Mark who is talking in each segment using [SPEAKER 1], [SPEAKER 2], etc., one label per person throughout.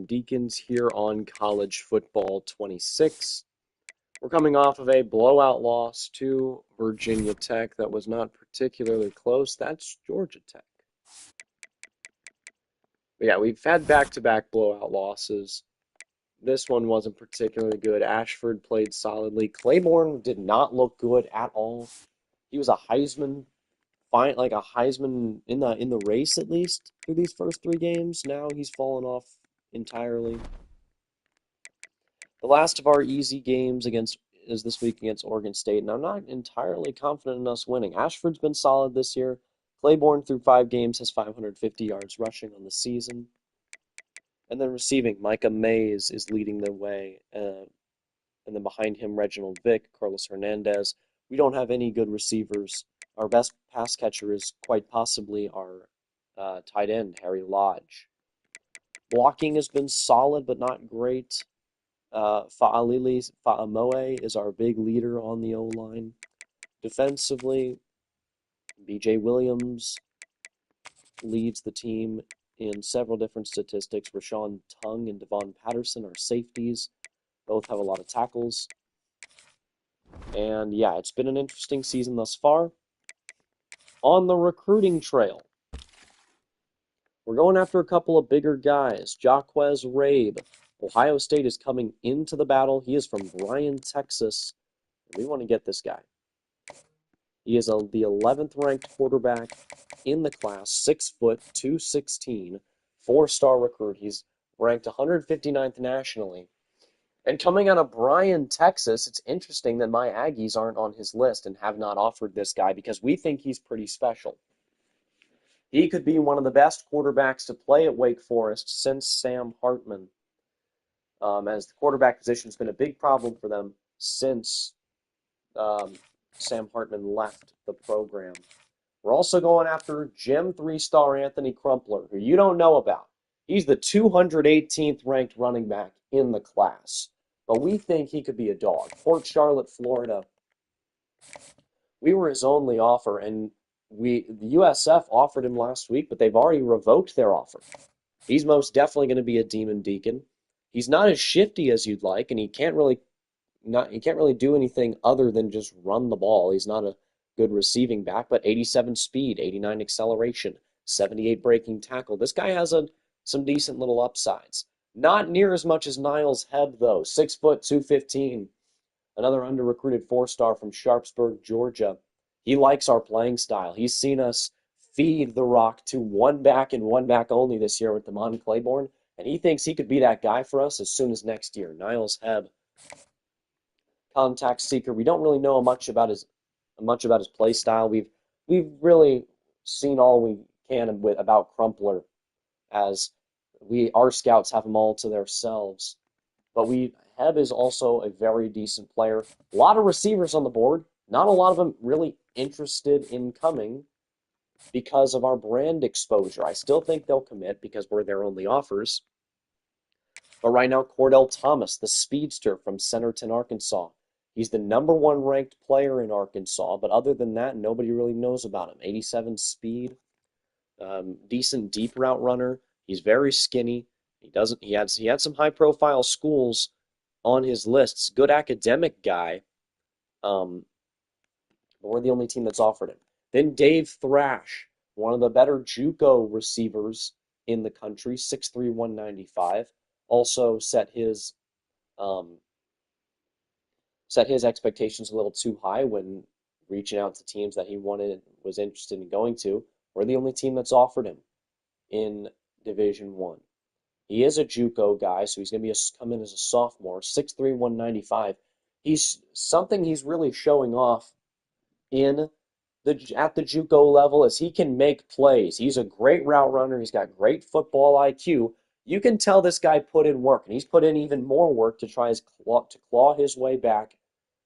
[SPEAKER 1] Demon Deacons here on College Football 26. We're coming off of a blowout loss to Virginia Tech that was not particularly close. That's Georgia Tech. But yeah, we've had back-to-back blowout losses. This one wasn't particularly good. Ashford played solidly. Claiborne did not look good at all. He was a Heisman, like a Heisman in the race at least through these first three games. Now he's fallen off entirely. The last of our easy games is this week against Oregon State, and I'm not entirely confident in us winning. Ashford's been solid this year. Claiborne through 5 games has 550 yards rushing on the season. And then receiving, Micah Mays is leading the way. And then behind him, Reginald Vick, Carlos Hernandez. We don't have any good receivers. Our best pass catcher is quite possibly our tight end, Harry Lodge. Blocking has been solid, but not great. Fa'alili Fa'amoe is our big leader on the O-line. Defensively, B.J. Williams leads the team in several different statistics. Rashawn Tung and Devon Patterson are safeties. Both have a lot of tackles. And yeah, it's been an interesting season thus far. On the recruiting trail, we're going after a couple of bigger guys. Jaquez Rabe. Ohio State is coming into the battle. He is from Bryan, Texas. We want to get this guy. He is the 11th ranked quarterback in the class, 6 foot, 216, 4-star recruit. He's ranked 159th nationally. And coming out of Bryan, Texas, it's interesting that my Aggies aren't on his list and have not offered this guy because we think he's pretty special. He could be one of the best quarterbacks to play at Wake Forest since Sam Hartman. As the quarterback position has been a big problem for them since Sam Hartman left the program. We're also going after Gem 3-star Anthony Crumpler, who you don't know about. He's the 218th ranked running back in the class, but we think he could be a dog. Port Charlotte, Florida. We were his only offer, and the USF offered him last week, but they've already revoked their offer. He's most definitely going to be a Demon Deacon. He's not as shifty as you'd like, and he can't really do anything other than just run the ball. He's not a good receiving back, but 87 speed, 89 acceleration, 78 breaking tackle. This guy has some decent little upsides. Not near as much as Niles Hebb, though. 6 foot, 215. Another under-recruited 4-star from Sharpsburg, Georgia. He likes our playing style. He's seen us feed the rock to one back and one back only this year with Damon Claiborne, and he thinks he could be that guy for us as soon as next year. Niles Hebb, contact seeker. We don't really know much about his play style. We've really seen all we can about Crumpler, as our scouts have him all to themselves. But Hebb is also a very decent player. A lot of receivers on the board. Not a lot of them really interested in coming because of our brand exposure. I still think they'll commit because we're their only offers. But right now, Cordell Thomas, the speedster from Centerton, Arkansas. He's the number 1 ranked player in Arkansas, but other than that, nobody really knows about him. 87 speed, decent deep route runner. He's very skinny. He had some high-profile schools on his lists. Good academic guy. But we're the only team that's offered him. Then Dave Thrash, one of the better JUCO receivers in the country, 6'3", 195. Also set his expectations a little too high when reaching out to teams that he was interested in going to. We're the only team that's offered him in Division I. He is a JUCO guy, so he's going to come in as a sophomore, 6'3", 195. He's really showing off at the JUCO level is he can make plays. He's a great route runner. He's got great football IQ. You can tell this guy put in work, and he's put in even more work to try to claw his way back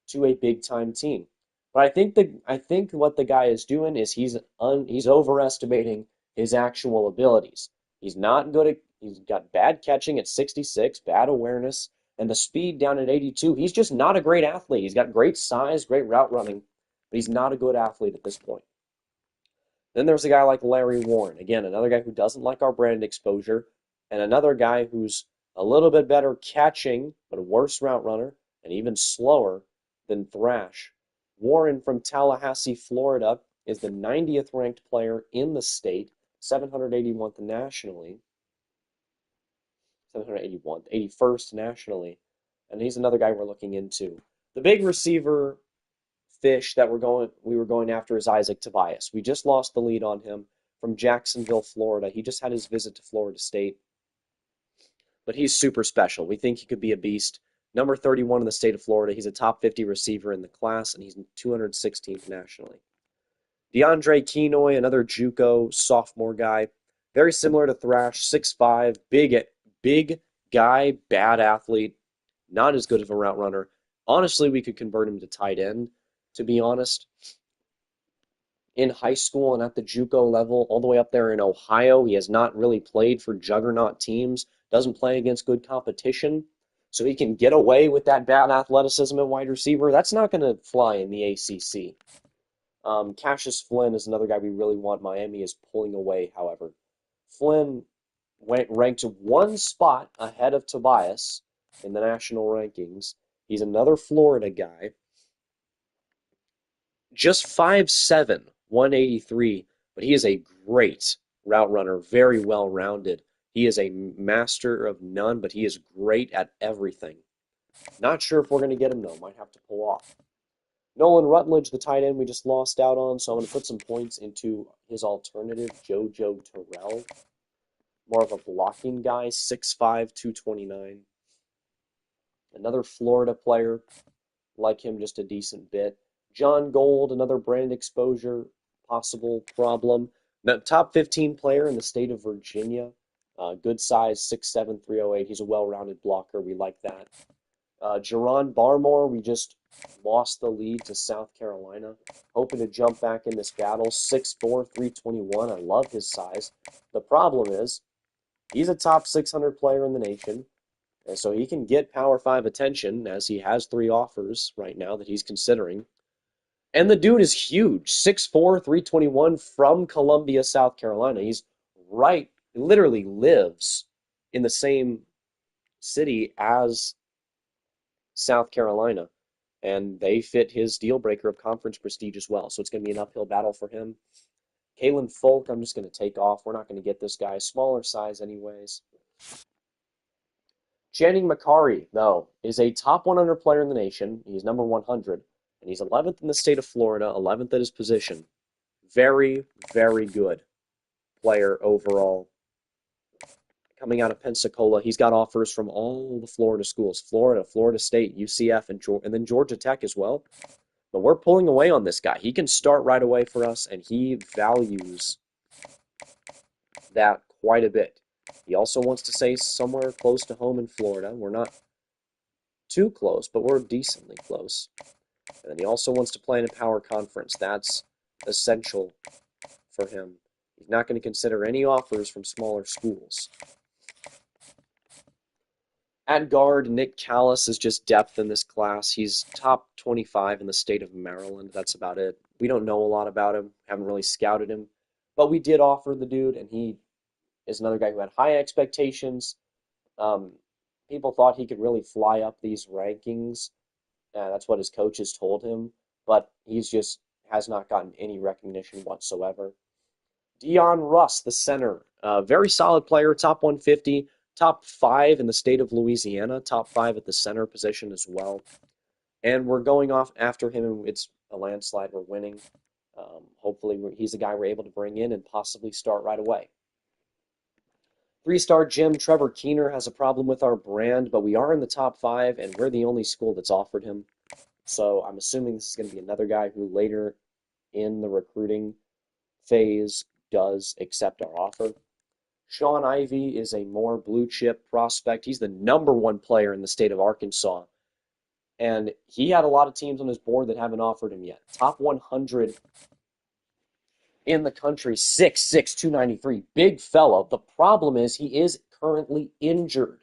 [SPEAKER 1] to a big-time team. But I think what the guy is doing is he's overestimating his actual abilities. He's got bad catching at 66, bad awareness, and the speed down at 82. He's just not a great athlete. He's got great size, great route running, but he's not a good athlete at this point. Then there's a guy like Larry Warren. Again, another guy who doesn't like our brand exposure, and another guy who's A little bit better catching, but a worse route runner, and even slower than Thrash. Warren from Tallahassee, Florida, is the 90th ranked player in the state, 781st nationally, 81st nationally, and he's another guy we're looking into. The big receiver fish that we were going after is Isaac Tobias. We just lost the lead on him from Jacksonville, Florida. He just had his visit to Florida State, but he's super special. We think he could be a beast. Number 31 in the state of Florida. He's a top 50 receiver in the class, and he's 216th nationally. DeAndre Kenoy, another JUCO sophomore guy, very similar to Thrash, 6'5", big guy, bad athlete, not as good of a route runner. Honestly, we could convert him to tight end, to be honest. In high school and at the JUCO level, all the way up there in Ohio, he has not really played for juggernaut teams, doesn't play against good competition, so he can get away with that bad athleticism at wide receiver. That's not going to fly in the ACC. Cassius Flynn is another guy we really want. Miami is pulling away, however. Flynn ranked one spot ahead of Tobias in the national rankings. He's another Florida guy. Just 5'7", 183, but he is a great route runner, very well-rounded. He is a master of none, but he is great at everything. Not sure if we're going to get him, though. Might have to pull off. Nolan Rutledge, the tight end we just lost out on, so I'm going to put some points into his alternative, JoJo Terrell. More of a blocking guy, 6'5", 229. Another Florida player, like him just a decent bit. John Gold, another brand exposure possible problem. The top 15 player in the state of Virginia. Good size, 6'7", 308. He's a well-rounded blocker. We like that. Jerron Barmore, we just lost the lead to South Carolina. Hoping to jump back in this battle. 6'4", 321. I love his size. The problem is, he's a top 600 player in the nation. And so he can get Power 5 attention, as he has 3 offers right now that he's considering. And the dude is huge. 6'4", 321 from Columbia, South Carolina. He's literally lives in the same city as South Carolina, and they fit his deal breaker of conference prestige as well. So it's going to be an uphill battle for him. Kalen Folk, I'm just going to take off. We're not going to get this guy. Smaller size anyways. Channing Macari, though, is a top 100 player in the nation. He's number 100, and he's 11th in the state of Florida, 11th at his position. Very, very good player overall. Coming out of Pensacola, he's got offers from all the Florida schools. Florida, Florida State, UCF, and then Georgia Tech as well. But we're pulling away on this guy. He can start right away for us, and he values that quite a bit. He also wants to stay somewhere close to home in Florida. We're not too close, but we're decently close. And then he also wants to play in a power conference. That's essential for him. He's not going to consider any offers from smaller schools. At guard, Nick Callis is just depth in this class. He's top 25 in the state of Maryland. That's about it. We don't know a lot about him. Haven't really scouted him. But we did offer the dude, and he is another guy who had high expectations. People thought he could really fly up these rankings. That's what his coaches told him. But he's just has not gotten any recognition whatsoever. Dion Russ, the center. Very solid player, top 150. Top 5 in the state of Louisiana, top 5 at the center position as well. And we're going off after him, and it's a landslide. We're winning. Hopefully, he's a guy we're able to bring in and possibly start right away. 3-star Jim Trevor Keener has a problem with our brand, but we are in the top 5, and we're the only school that's offered him. So I'm assuming this is going to be another guy who later in the recruiting phase does accept our offer. Sean Ivey is a more blue-chip prospect. He's the number 1 player in the state of Arkansas. And he had a lot of teams on his board that haven't offered him yet. Top 100 in the country, 6'6", 293. Big fellow. The problem is he is currently injured.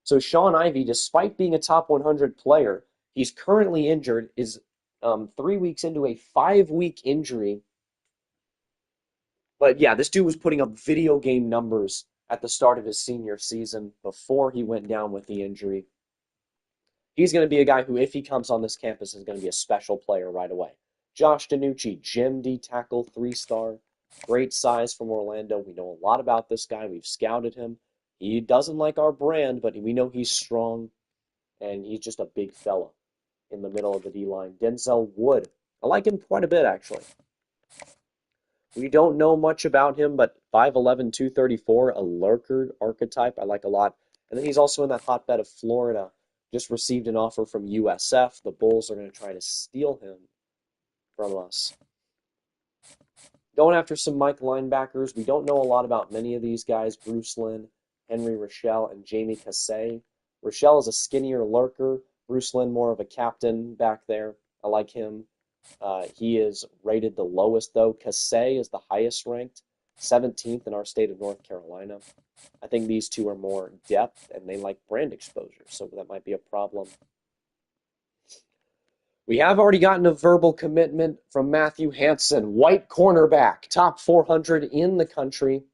[SPEAKER 1] So Sean Ivey, despite being a top 100 player, he's currently injured, is 3 weeks into a 5-week injury. But yeah, this dude was putting up video game numbers at the start of his senior season before he went down with the injury. He's going to be a guy who, if he comes on this campus, is going to be a special player right away. Josh DiNucci, Gym D tackle, 3-star, great size from Orlando. We know a lot about this guy. We've scouted him. He doesn't like our brand, but we know he's strong, and he's just a big fella in the middle of the D-line. Denzel Wood. I like him quite a bit, actually. We don't know much about him, but 5'11", 234, a lurker archetype I like a lot. And then he's also in that hotbed of Florida. Just received an offer from USF. The Bulls are going to try to steal him from us. Going after some Mike linebackers. We don't know a lot about many of these guys. Bruce Lynn, Henry Rochelle, and Jamie Cassay. Rochelle is a skinnier lurker. Bruce Lynn more of a captain back there. I like him. He is rated the lowest, though. Cassay is the highest ranked, 17th in our state of North Carolina. I think these two are more depth, and they like brand exposure, so that might be a problem. We have already gotten a verbal commitment from Matthew Hansen, white cornerback, top 400 in the country,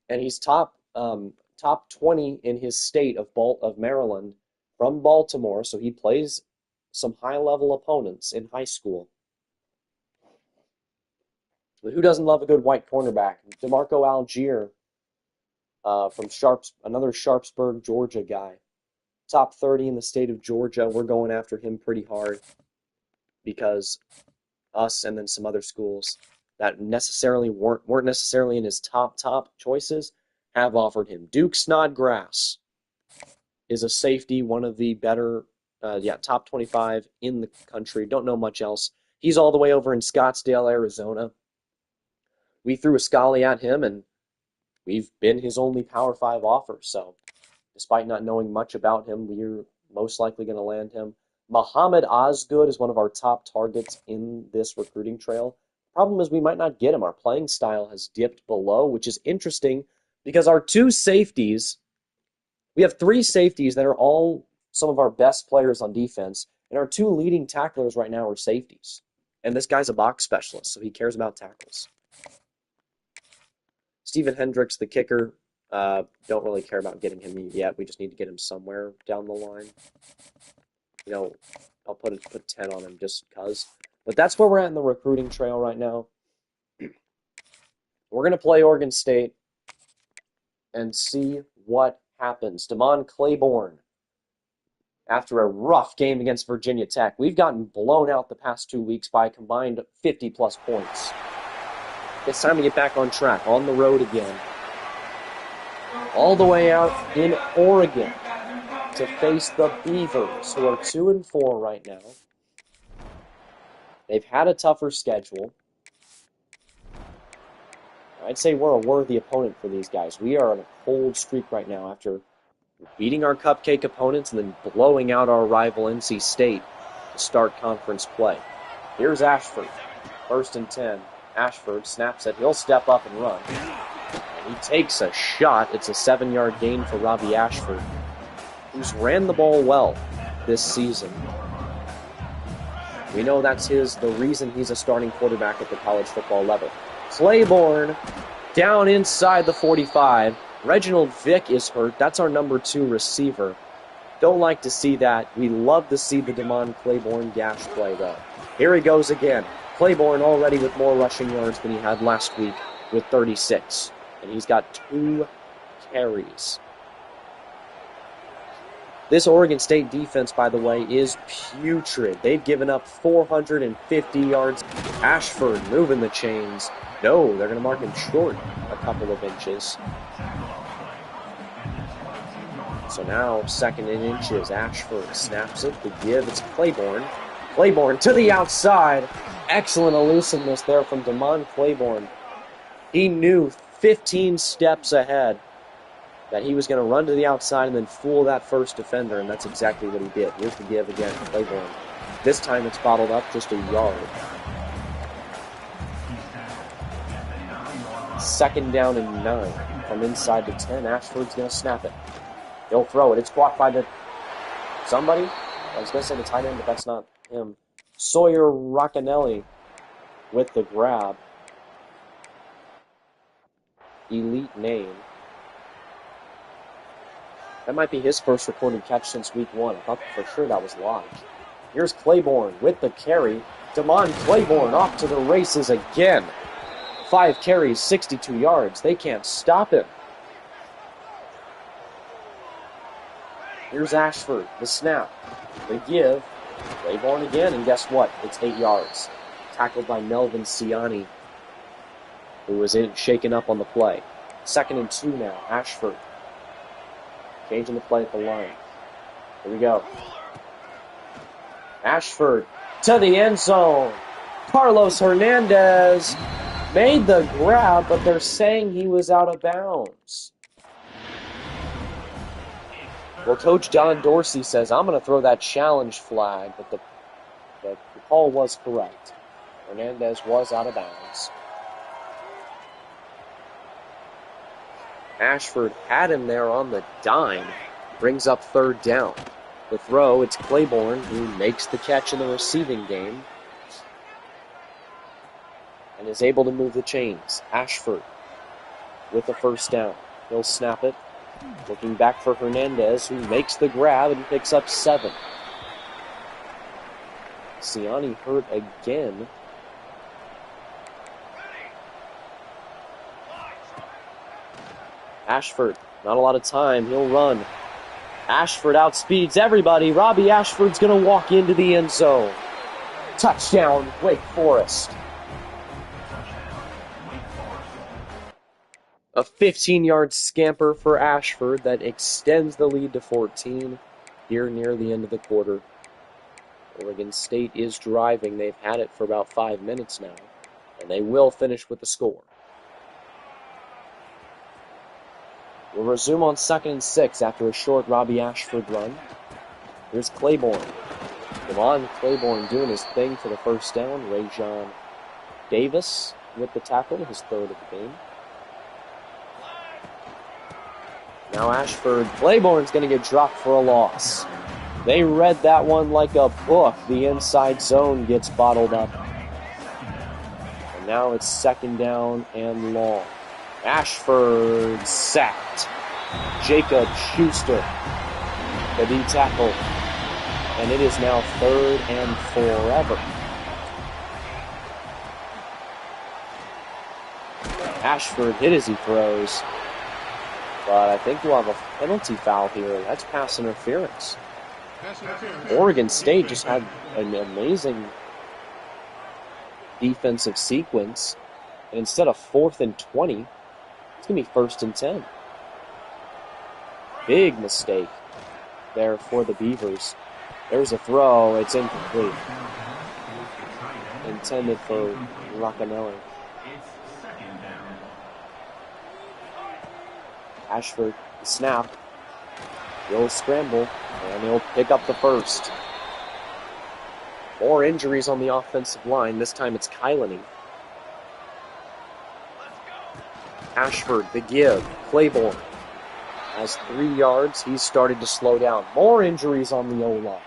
[SPEAKER 1] and he's top 20 in his state of Maryland from Baltimore, so he plays some high-level opponents in high school. But who doesn't love a good white cornerback? DeMarco Algier from another Sharpsburg, Georgia guy. Top 30 in the state of Georgia. We're going after him pretty hard because us and then some other schools that weren't necessarily in his top choices have offered him. Duke Snodgrass is a safety, one of the better, top 25 in the country. Don't know much else. He's all the way over in Scottsdale, Arizona. We threw a Scally at him, and we've been his only Power 5 offer. So, despite not knowing much about him, we're most likely going to land him. Muhammad Osgood is one of our top targets in this recruiting trail. Problem is we might not get him. Our playing style has dipped below, which is interesting because our two safeties, we have three safeties that are all some of our best players on defense, and our two leading tacklers right now are safeties. And this guy's a box specialist, so he cares about tackles. Steven Hendricks, the kicker, don't really care about getting him yet. We just need to get him somewhere down the line. I'll put 10 on him just because. But that's where we're at in the recruiting trail right now. We're going to play Oregon State and see what happens. Damon Claiborne, after a rough game against Virginia Tech, we've gotten blown out the past 2 weeks by a combined 50-plus points. It's time to get back on track, on the road again. All the way out in Oregon to face the Beavers, who are 2-4 right now. They've had a tougher schedule. I'd say we're a worthy opponent for these guys. We are on a cold streak right now after beating our cupcake opponents and then blowing out our rival NC State to start conference play. Here's Ashford, 1st and 10. Ashford snaps it. He'll step up and run. And he takes a shot. It's a 7-yard gain for Robbie Ashford, who's ran the ball well this season. We know that's the reason he's a starting quarterback at the college football level. Claiborne down inside the 45. Reginald Vick is hurt. That's our number 2 receiver. Don't like to see that. We love to see the Damon Claiborne gash play, though. Here he goes again. Claiborne already with more rushing yards than he had last week with 36. And he's got 2 carries. This Oregon State defense, by the way, is putrid. They've given up 450 yards. Ashford moving the chains. No, they're going to mark him short a couple of inches. So now, 2nd and inches. Ashford snaps it. The give, it's Claiborne. Claiborne to the outside. Excellent elusiveness there from Damon Claiborne. He knew 15 steps ahead that he was going to run to the outside and then fool that first defender, and that's exactly what he did. Here's the give again, Claiborne. This time it's bottled up just a yard. 2nd down and 9 from inside the 10. Ashford's going to snap it. He'll throw it. It's blocked by somebody. I was going to say the tight end, but that's not him. Sawyer Roccanelli with the grab. Elite name. That might be his first recorded catch since week 1. I thought for sure that was live. Here's Claiborne with the carry. Damon Claiborne off to the races again. 5 carries, 62 yards. They can't stop him. Here's Ashford, the snap. The give. Claiborne again, and guess what? It's 8 yards. Tackled by Melvin Siani, who was shaken up on the play. 2nd and 2 now. Ashford. Changing the play at the line. Here we go. Ashford to the end zone. Carlos Hernandez made the grab, but they're saying he was out of bounds. Well, Coach John Dorsey says, I'm going to throw that challenge flag, but the call was correct. Hernandez was out of bounds. Ashford had him there on the dime. Brings up 3rd down. The throw, it's Claiborne who makes the catch in the receiving game and is able to move the chains. Ashford with the 1st down. He'll snap it. Looking back for Hernandez, who makes the grab and picks up 7. Siani hurt again. Ashford, not a lot of time. He'll run. Ashford outspeeds everybody. Robbie Ashford's going to walk into the end zone. Touchdown, Wake Forest. A 15-yard scamper for Ashford that extends the lead to 14 here near the end of the quarter. Oregon State is driving. They've had it for about 5 minutes now, and they will finish with the score. We'll resume on 2nd and 6 after a short Robbie Ashford run. Here's Claiborne. Damon Claiborne doing his thing for the 1st down. Rajon Davis with the tackle, his 3rd of the game. Now Ashford. Claiborne's going to get dropped for a loss. They read that one like a book. The inside zone gets bottled up. And now it's 2nd down and long. Ashford sacked. Jacob Schuster, the D tackle. And it is now 3rd and forever. Ashford hit as he throws. But I think we'll have a penalty foul here. That's pass interference. Oregon State just had an amazing defensive sequence. And instead of 4th and 20, it's going to be 1st and 10. Big mistake there for the Beavers. There's a throw. It's incomplete. Intended for Racanelli. Ashford, snap. He'll scramble, and he'll pick up the 1st. More injuries on the offensive line. This time it's Kylany. Ashford, the give. Claiborne has 3 yards. He's started to slow down. More injuries on the O-line.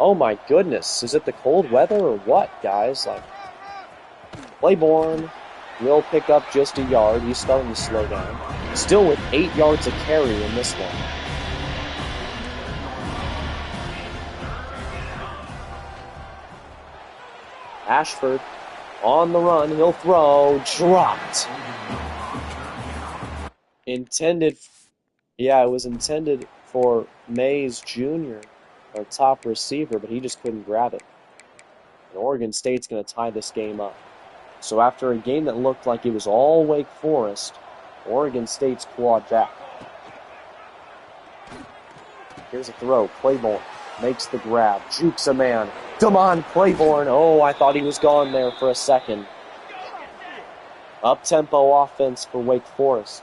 [SPEAKER 1] Oh my goodness. Is it the cold weather or what, guys? Claiborne will pick up just a yard. He's starting to slow down. Still with 8 yards of carry in this one. Ashford on the run. He'll throw. Dropped. Intended. Yeah, it was intended for Mays Jr., our top receiver, but he just couldn't grab it. And Oregon State's going to tie this game up. So after a game that looked like it was all Wake Forest, Oregon State's clawed back. Here's a throw. Claiborne makes the grab. Jukes a man. Damon Claiborne. Oh, I thought he was gone there for a second. Up-tempo offense for Wake Forest.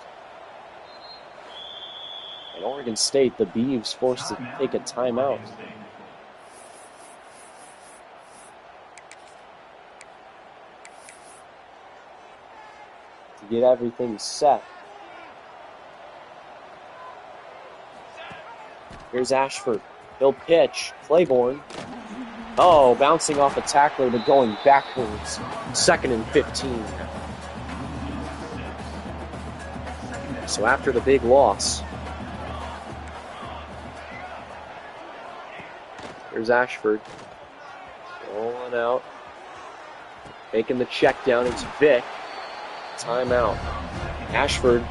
[SPEAKER 1] And Oregon State, the Beavs, forced to take a timeout. To get everything set. Here's Ashford. He'll pitch. Claiborne. Oh, bouncing off a tackler but going backwards. 2nd and 15. So after the big loss, here's Ashford. Rolling out. Taking the check down. It's Vick. Timeout. Ashford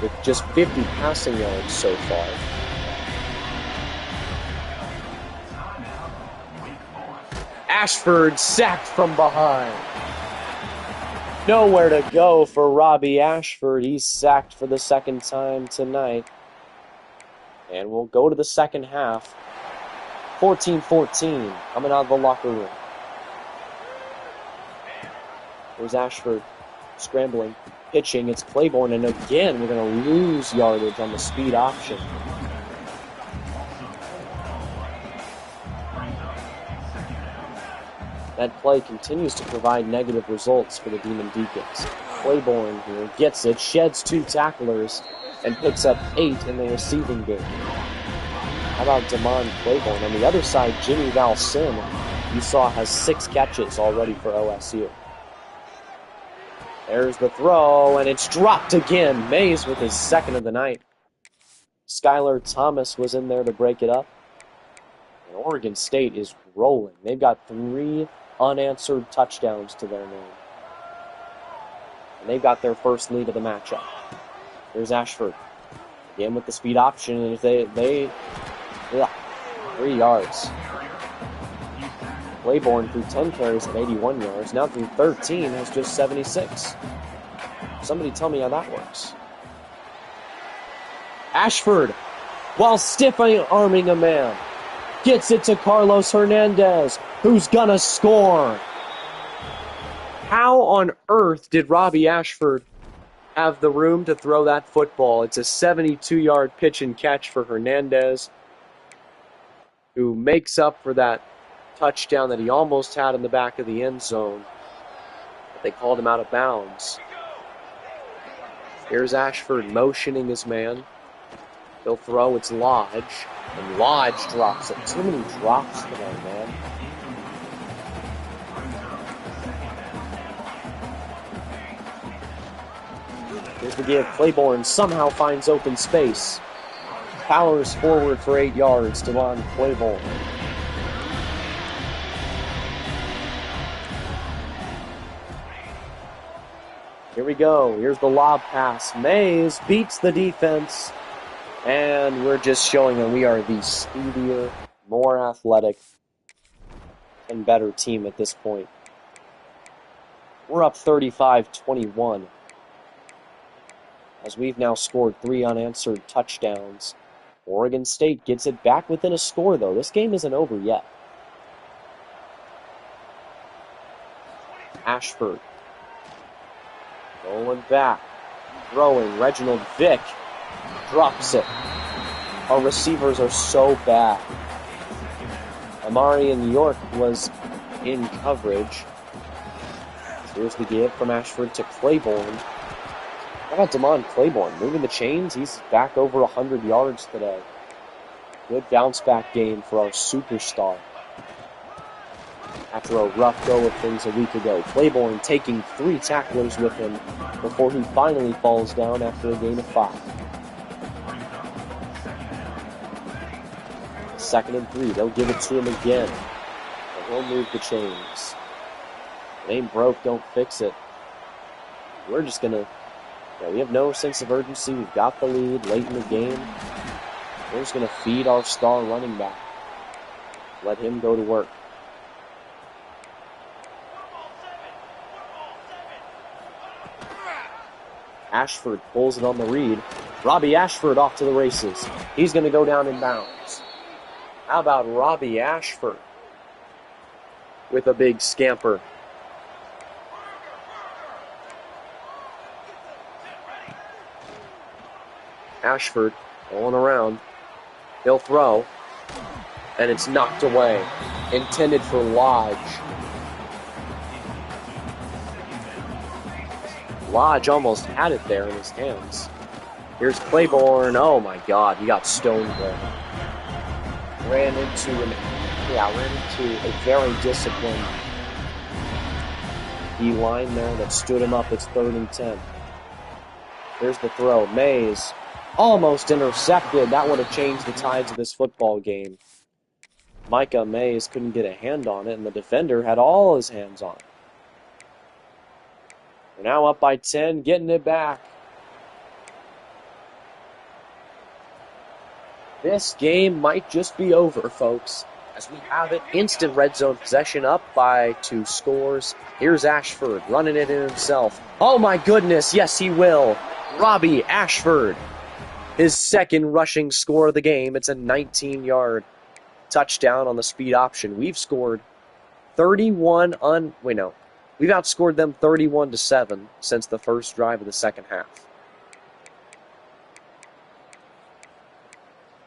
[SPEAKER 1] with just 50 passing yards so far. Ashford sacked from behind. Nowhere to go for Robbie Ashford. He's sacked for the second time tonight. And we'll go to the second half. 14-14 coming out of the locker room. There's Ashford scrambling, pitching. It's Claiborne, and again we're going to lose yardage on the speed option. That play continues to provide negative results for the Demon Deacons. Claiborne here gets it, sheds 2 tacklers, and picks up 8 in the receiving game. How about Damon Claiborne? On the other side, Jimmy Valsin, you saw, has 6 catches already for OSU. There's the throw, and it's dropped again. Mays with his second of the night. Skylar Thomas was in there to break it up. And Oregon State is rolling. They've got 3 unanswered touchdowns to their name. And they've got their first lead of the matchup. There's Ashford. Again with the speed option, and if they 3 yards. Claiborne through 10 carries at 81 yards. Now through 13 has just 76. Somebody tell me how that works. Ashford, while stiff-arming a man, gets it to Carlos Hernandez, who's gonna score. How on earth did Robbie Ashford have the room to throw that football? It's a 72-yard pitch and catch for Hernandez, who makes up for that touchdown that he almost had in the back of the end zone. But they called him out of bounds. Here's Ashford motioning his man. He'll throw, it's Lodge. And Lodge drops it. Too many drops today, man. Here's the give. Claiborne somehow finds open space. Powers forward for 8 yards. Devon Claiborne. Here we go. Here's the lob pass. Mays beats the defense. And we're just showing that we are the speedier, more athletic, and better team at this point. We're up 35-21. As we've now scored 3 unanswered touchdowns. Oregon State gets it back within a score, though. This game isn't over yet. Ashford. Rolling back. Throwing. Reginald Vick drops it. Our receivers are so bad. Amari in New York was in coverage. Here's the give from Ashford to Claiborne. How about Damon Claiborne? Moving the chains. He's back over 100 yards today. Good bounce back game for our superstar. After a rough go of things a week ago. Claiborne taking 3 tacklers with him before he finally falls down after a gain of 5. 2nd and 3. They'll give it to him again. And he'll move the chains. If it ain't broke, don't fix it. We're just going to... we have no sense of urgency. We've got the lead late in the game. We're just going to feed our star running back. Let him go to work. Ashford pulls it on the read. Robbie Ashford off to the races. He's going to go down in bounds. How about Robbie Ashford with a big scamper? Ashford rolling around. He'll throw. And it's knocked away. Intended for Lodge. Lodge almost had it there in his hands. Here's Claiborne. Oh my God, he got stoned there. Ran into a very disciplined D line there that stood him up. It's 3rd and 10. Here's the throw. Mays almost intercepted. That would have changed the tides of this football game. Micah Mays couldn't get a hand on it, and the defender had all his hands on it. We're now up by 10, getting it back. This game might just be over, folks, as we have it. Instant red zone possession, up by 2 scores. Here's Ashford running it in himself. Oh my goodness, yes he will. Robbie Ashford, his second rushing score of the game. It's a 19-yard touchdown on the speed option. We've scored 31 We've outscored them 31-7 since the first drive of the second half.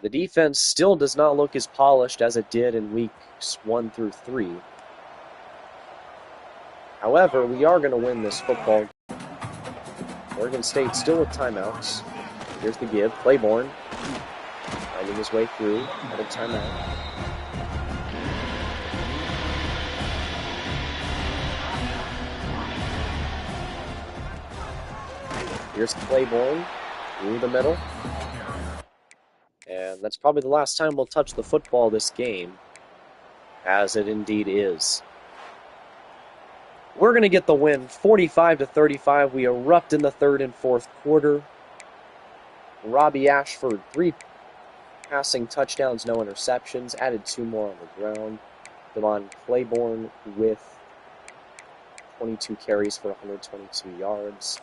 [SPEAKER 1] The defense still does not look as polished as it did in weeks 1 through 3. However, we are going to win this football game. Oregon State still with timeouts. Here's the give. Claiborne finding his way through at a timeout. Here's Claiborne through the middle. And that's probably the last time we'll touch the football this game, as it indeed is. We're going to get the win, 45-35. We erupt in the third and fourth quarter. Robbie Ashford, 3 passing touchdowns, no interceptions, added 2 more on the ground. Devon Claiborne with 22 carries for 122 yards.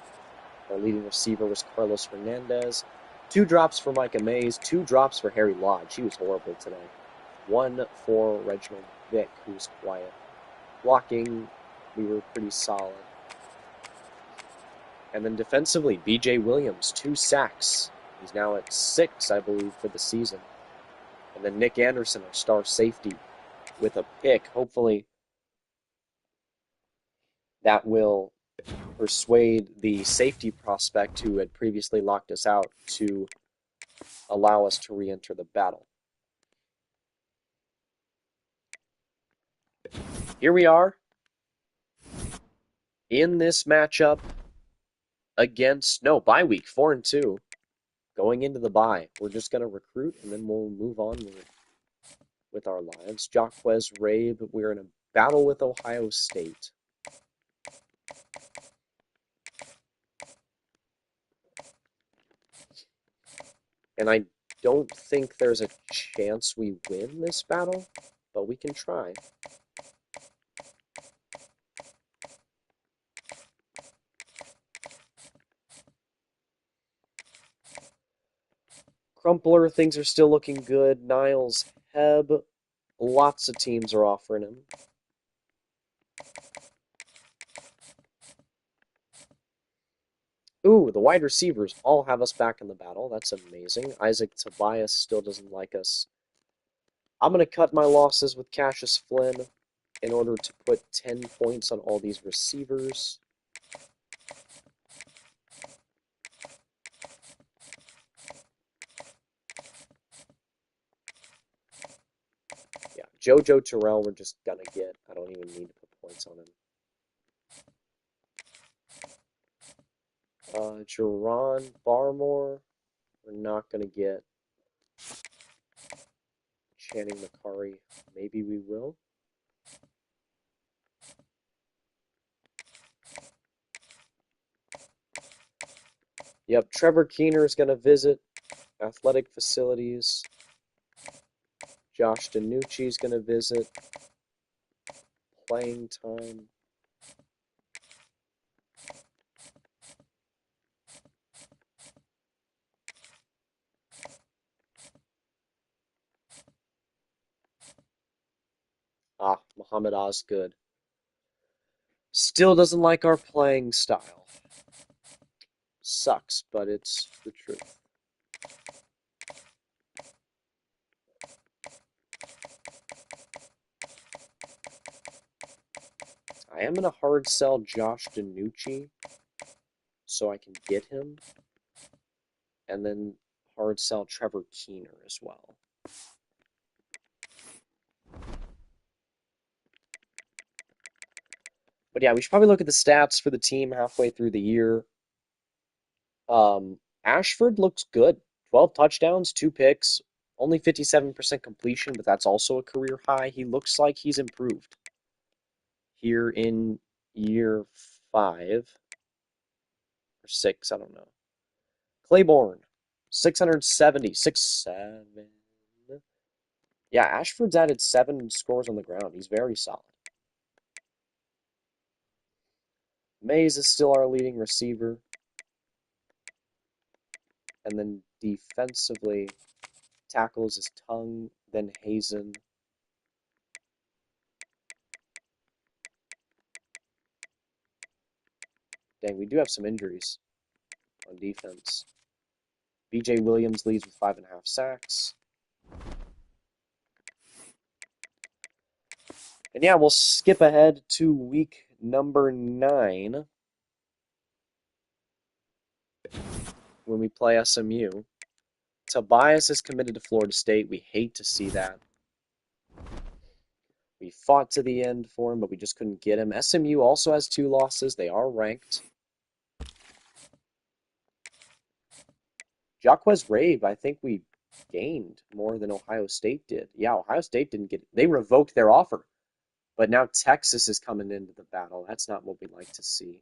[SPEAKER 1] Our leading receiver was Carlos Hernandez. 2 drops for Micah Mays, 2 drops for Harry Lodge. He was horrible today. 1 for Reginald Vick, who was quiet. Blocking, we were pretty solid. And then defensively, B.J. Williams, 2 sacks. He's now at 6, I believe, for the season. And then Nick Anderson, our star safety, with a pick. Hopefully that will persuade the safety prospect who had previously locked us out to allow us to re-enter the battle. Here we are in this matchup against, bye week, 4-2. Going into the bye, we're just going to recruit and then we'll move on with our lives. Jaquez Rabe, we're in a battle with Ohio State. And I don't think there's a chance we win this battle, but we can try. Crumpler, things are still looking good. Niles Heb, lots of teams are offering him. Ooh, the wide receivers all have us back in the battle. That's amazing. Isaac Tobias still doesn't like us. I'm going to cut my losses with Cassius Flynn in order to put 10 points on all these receivers. Yeah, JoJo Terrell we're just going to get. I don't even need to put points on him. Jerron Barmore, we're not going to get. Channing Macari, maybe we will. Yep, Trevor Keener is going to visit athletic facilities. Josh DiNucci is going to visit playing time. Muhammad Osgood. Still doesn't like our playing style. Sucks, but it's the truth. I am going to hard sell Josh DiNucci so I can get him. And then hard sell Trevor Keener as well. But yeah, we should probably look at the stats for the team halfway through the year. Ashford looks good. 12 touchdowns, 2 picks, only 57% completion, but that's also a career high. He looks like he's improved here in year 5 or 6, I don't know. Claiborne, 670, 6'7". Yeah, Ashford's added 7 scores on the ground. He's very solid. Mays is still our leading receiver. And then defensively, tackles is Tongue, then Hazen. Dang, we do have some injuries on defense. BJ Williams leads with 5.5 sacks. And yeah, we'll skip ahead to week number 9 when we play SMU. Tobias is committed to Florida State. We hate to see that. We fought to the end for him, but we just couldn't get him. SMU also has 2 losses. They are ranked. Jacquez Rave, I think we gained more than Ohio State did. Yeah, Ohio State didn't get it. They revoked their offer. But now Texas is coming into the battle. That's not what we like to see.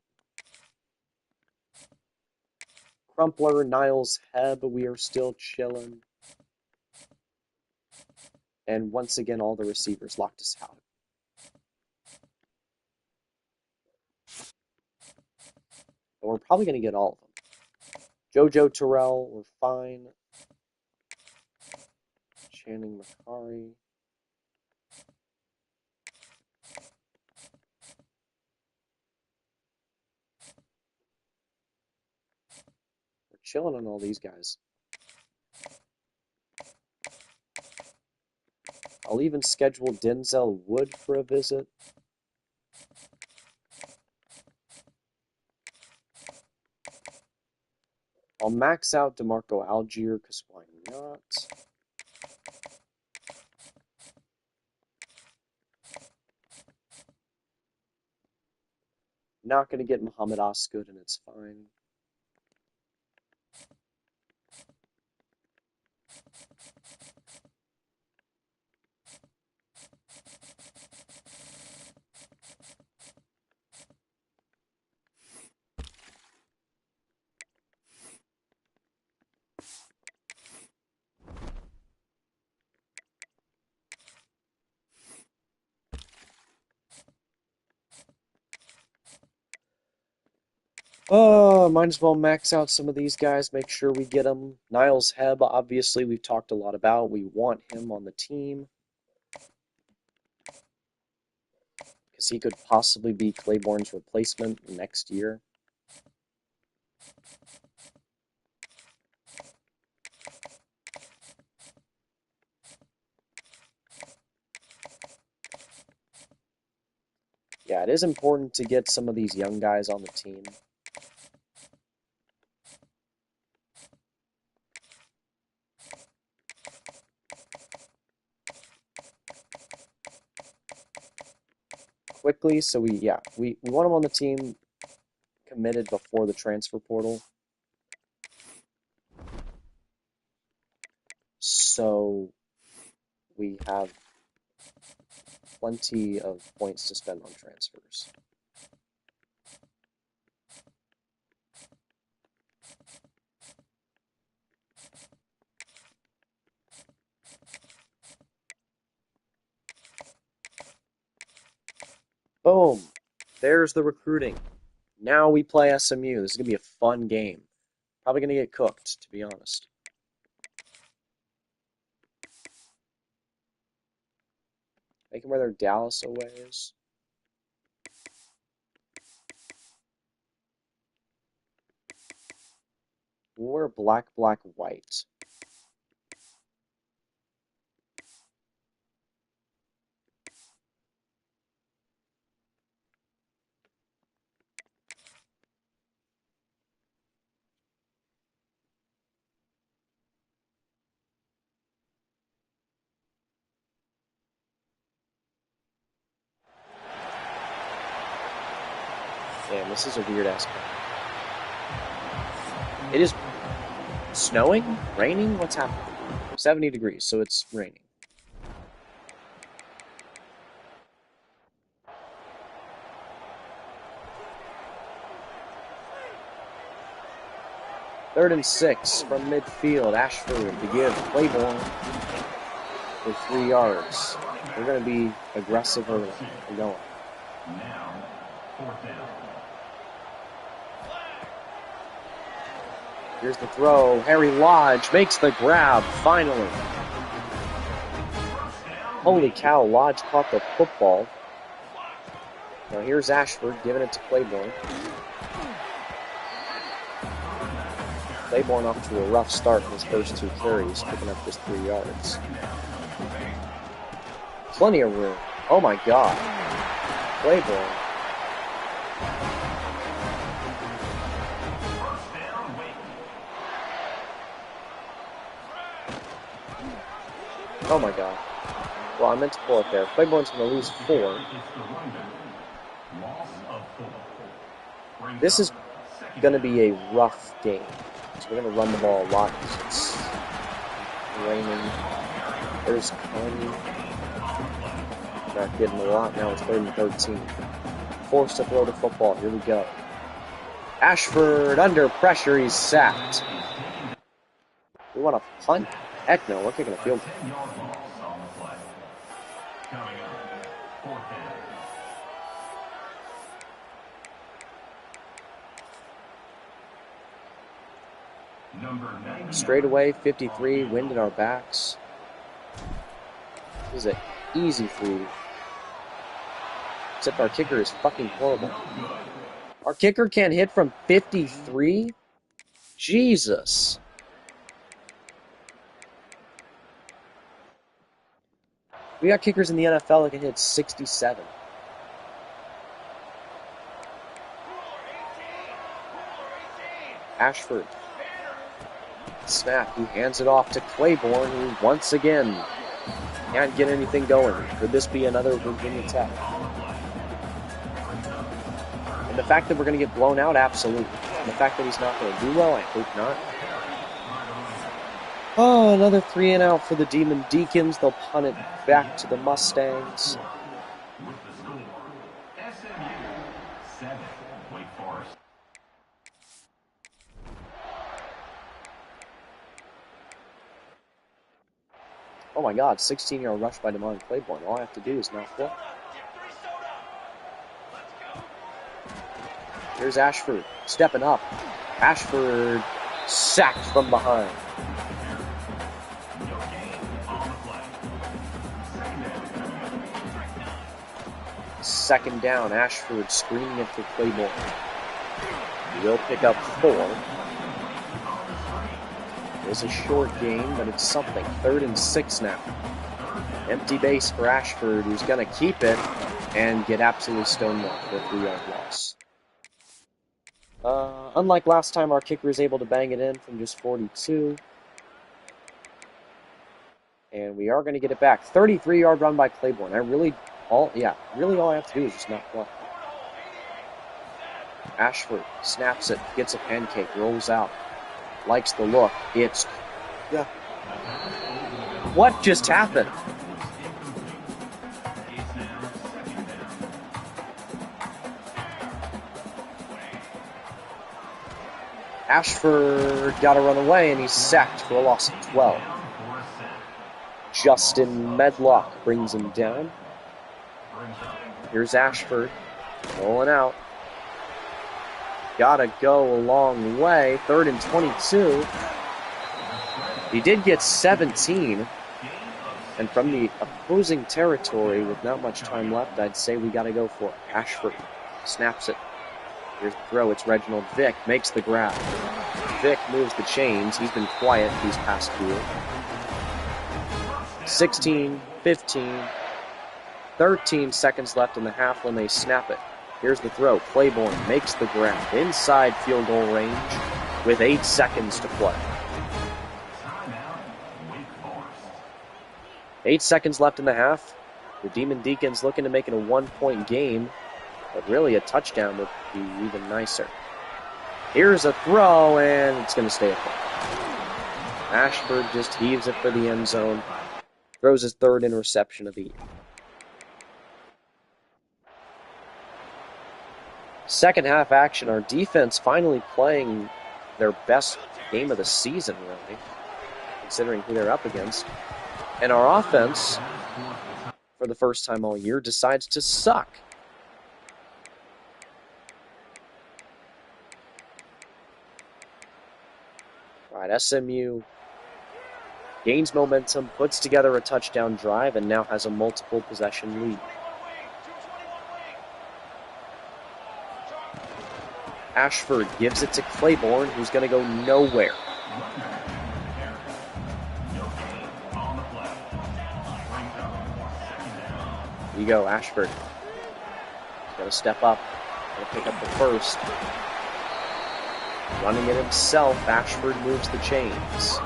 [SPEAKER 1] Crumpler, Niles, Heb, we are still chilling. And once again, all the receivers locked us out. But we're probably going to get all of them. JoJo Terrell, we're fine. Channing Macari. We're chilling on all these guys. I'll even schedule Denzel Wood for a visit. I'll max out DeMarco Algier, because why not? Not going to get Muhammad Osgood, and it's fine. Might as well max out some of these guys, make sure we get them. Niles Heb, obviously, we've talked a lot about. We want him on the team. Because he could possibly be Claiborne's replacement next year. Yeah, it is important to get some of these young guys on the team. Quickly, so we want them on the team committed before the transfer portal. So we have plenty of points to spend on transfers. Boom! There's the recruiting. Now we play SMU. This is going to be a fun game. Probably going to get cooked, to be honest. They can wear their Dallas aways. We'll wear black, black, white. Damn, this is a weird ass card. It is snowing? Raining? What's happening? 70 degrees, so it's raining. Third and 6 from midfield. Ashford to give Claiborne for 3 yards. We're going to be aggressive early. We're going.
[SPEAKER 2] Now, 4th down.
[SPEAKER 1] Here's the throw. Harry Lodge makes the grab, finally. Holy cow, Lodge caught the football. Now here's Ashford giving it to Claiborne. Claiborne off to a rough start in his first 2 carries, picking up just 3 yards. Plenty of room. Oh my god. Claiborne. Oh my god. Well, I meant to pull it there. Claiborne's going to lose 4. This is going to be a rough game. So we're going to run the ball a lot because it's raining. There's Connie. Not getting a lot. Now it's 3rd and 13. Forced to throw the football. Here we go. Ashford under pressure. He's sacked. We want to punt? Heck no. We're kicking a field goal. Straight away, 53, wind at our backs. This is an easy food. Except our kicker is fucking horrible. Our kicker can't hit from 53? Jesus. We got kickers in the NFL that can hit 67. Ashford. Snap. He hands it off to Claiborne, who once again can't get anything going. Could this be another Virginia Tech? And the fact that we're going to get blown out, absolutely. And the fact that he's not going to do well, I hope not. Oh, another 3 and out for the Demon Deacons. They'll punt it back to the Mustangs.
[SPEAKER 2] With the score, SMU 7, Wake Forest.
[SPEAKER 1] Oh my god, 16-yard rush by DeMond Claiborne. All I have to do is not flip. Here's Ashford, stepping up. Ashford sacked from behind. Second down, Ashford screening it for Claiborne. He will pick up 4. It's a short game, but it's something. 3rd and 6 now. Empty base for Ashford, who's going to keep it and get absolutely stonewalled for a 3-yard loss. Unlike last time, our kicker is able to bang it in from just 42. And we are going to get it back. 33-yard run by Claiborne. Really all I have to do is just not block. Ashford snaps it, gets a pancake, rolls out. Likes the look. It's... Yeah. What just happened? Ashford got to run away, and he's sacked for a loss of 12. Justin Medlock brings him down. Here's Ashford rolling out. Gotta go a long way. 3rd and 22. He did get 17. And from the opposing territory, with not much time left, I'd say we gotta go for it. Ashford snaps it. Here's the throw. It's Reginald Vick. Makes the grab. Vick moves the chains. He's been quiet these past few. 16, 15, 13 seconds left in the half when they snap it. Here's the throw. Claiborne makes the grab inside field goal range with 8 seconds to play. 8 seconds left in the half. The Demon Deacons looking to make it a 1-point game, but really a touchdown would be even nicer. Here's a throw, and it's going to stay up there. Ashford just heaves it for the end zone. Throws his third interception of the year. Second half action, our defense finally playing their best game of the season, really, considering who they're up against. And our offense, for the first time all year, decides to suck. All right, SMU gains momentum, puts together a touchdown drive, and now has a multiple possession lead. Ashford gives it to Claiborne, who's going to go nowhere. Here you go, Ashford. He's got to step up, got to pick up the first. Running it himself, Ashford moves the chains.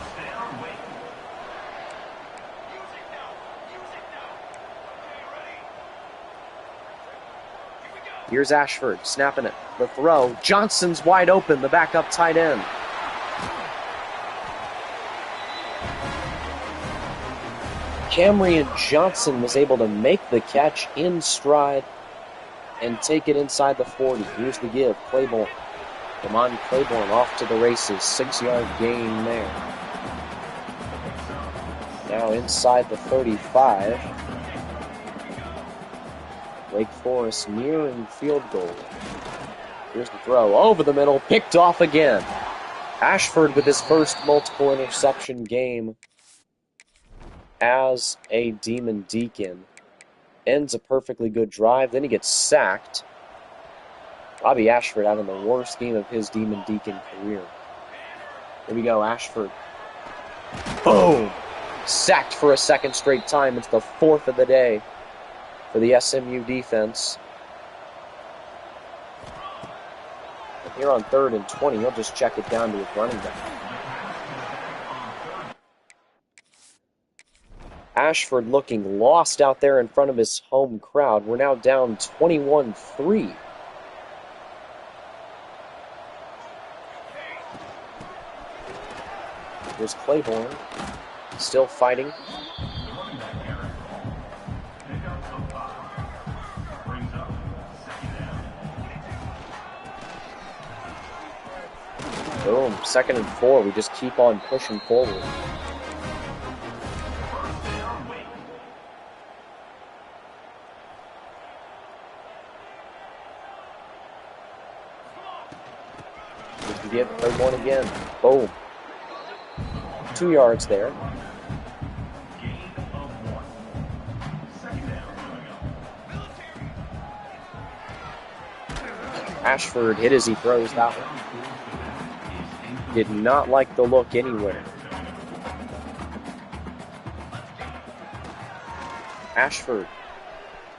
[SPEAKER 1] Here's Ashford, snapping it. The throw. Johnson's wide open, the backup tight end. Camryn Johnson was able to make the catch in stride and take it inside the 40. Here's the give. Claiborne. Damon Claiborne off to the races. 6-yard gain there. Now inside the 35. Wake Forest nearing field goal. Here's the throw. Over the middle. Picked off again. Ashford with his first multiple interception game as a Demon Deacon. Ends a perfectly good drive. Then he gets sacked. Robbie Ashford having the worst game of his Demon Deacon career. Here we go. Ashford. Boom! Sacked for a second straight time. It's the fourth of the day for the SMU defense. And here on 3rd and 20, he'll just check it down to his running back. Ashford looking lost out there in front of his home crowd. We're now down 21-3. Here's Claiborne, still fighting. Boom, 2nd and 4. We just keep on pushing forward. We can get third one again. Boom. 2 yards there. Ashford hit as he throws that one. Did not like the look anywhere. Ashford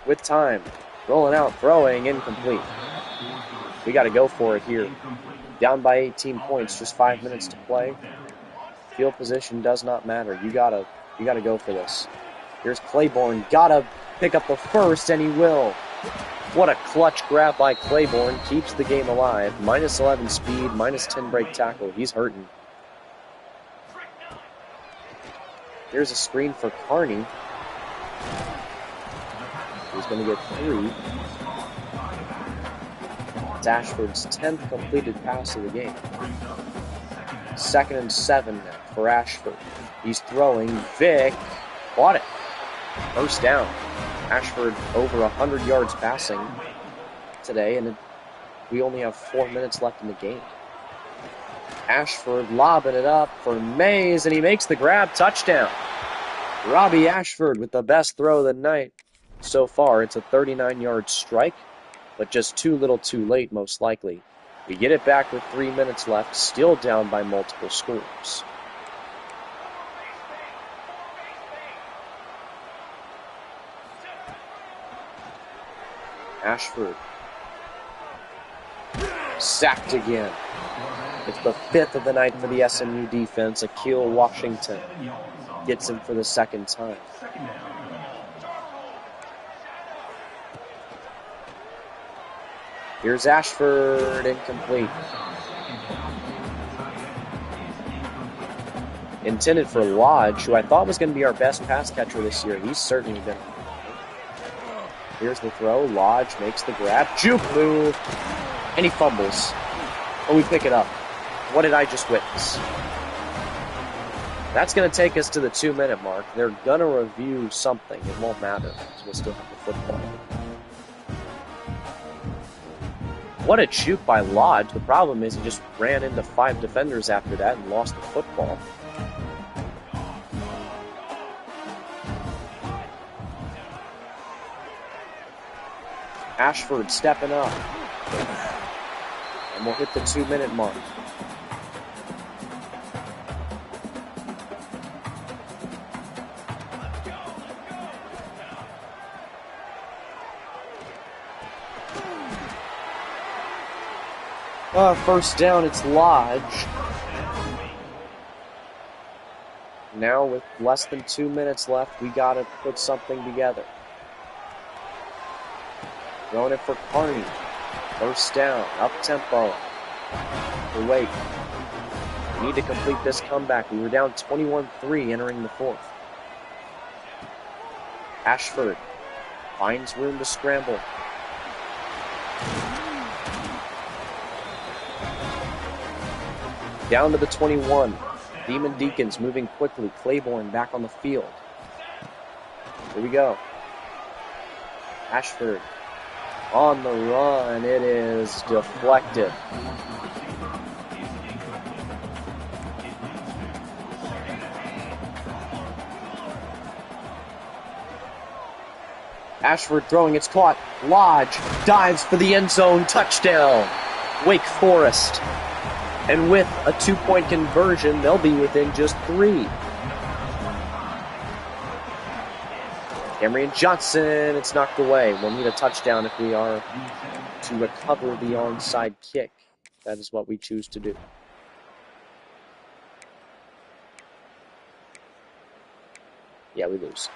[SPEAKER 1] with time. Rolling out, throwing, incomplete. We got to go for it here. Down by 18 points, just 5 minutes to play. Field position does not matter. You gotta go for this. Here's Claiborne. Gotta pick up the first, and he will. What a clutch grab by Claiborne. Keeps the game alive. Minus 11 speed, minus 10 break tackle. He's hurting. Here's a screen for Carney. He's going to get 3. It's Ashford's 10th completed pass of the game. 2nd and 7 now for Ashford. He's throwing. Vic caught it. First down. Ashford over 100 yards passing today, and we only have 4 minutes left in the game. Ashford lobbing it up for Mays, and he makes the grab. Touchdown. Robbie Ashford with the best throw of the night so far. It's a 39-yard strike, but just too little too late, most likely. We get it back with 3 minutes left, still down by multiple scores. Ashford. Sacked again. It's the 5th of the night for the SMU defense. Akil Washington gets him for the 2nd time. Here's Ashford, incomplete. Intended for Lodge, who I thought was going to be our best pass catcher this year. He's certainly been. Here's the throw. Lodge makes the grab. Juke move. And he fumbles. Oh, we pick it up. What did I just witness? That's going to take us to the 2-minute mark. They're going to review something. It won't matter because we'll still have the football. What a juke by Lodge. The problem is he just ran into 5 defenders after that and lost the football. Ashford stepping up. And we'll hit the 2-minute mark. First down, it's Lodge. Now with less than 2 minutes left, we gotta put something together. Throwing it for Carney. First down, up-tempo. The Wake. We need to complete this comeback. We were down 21-3 entering the fourth. Ashford finds room to scramble. Down to the 21. Demon Deacons moving quickly. Claiborne back on the field. Here we go. Ashford on the run. It is deflected. Ashford throwing, it's caught. Lodge dives for the end zone. Touchdown. Wake Forest. And with a 2-point conversion, they'll be within just 3. Cameron Johnson, it's knocked away. We'll need a touchdown if we are to recover the onside kick. That is what we choose to do. Yeah, we lose.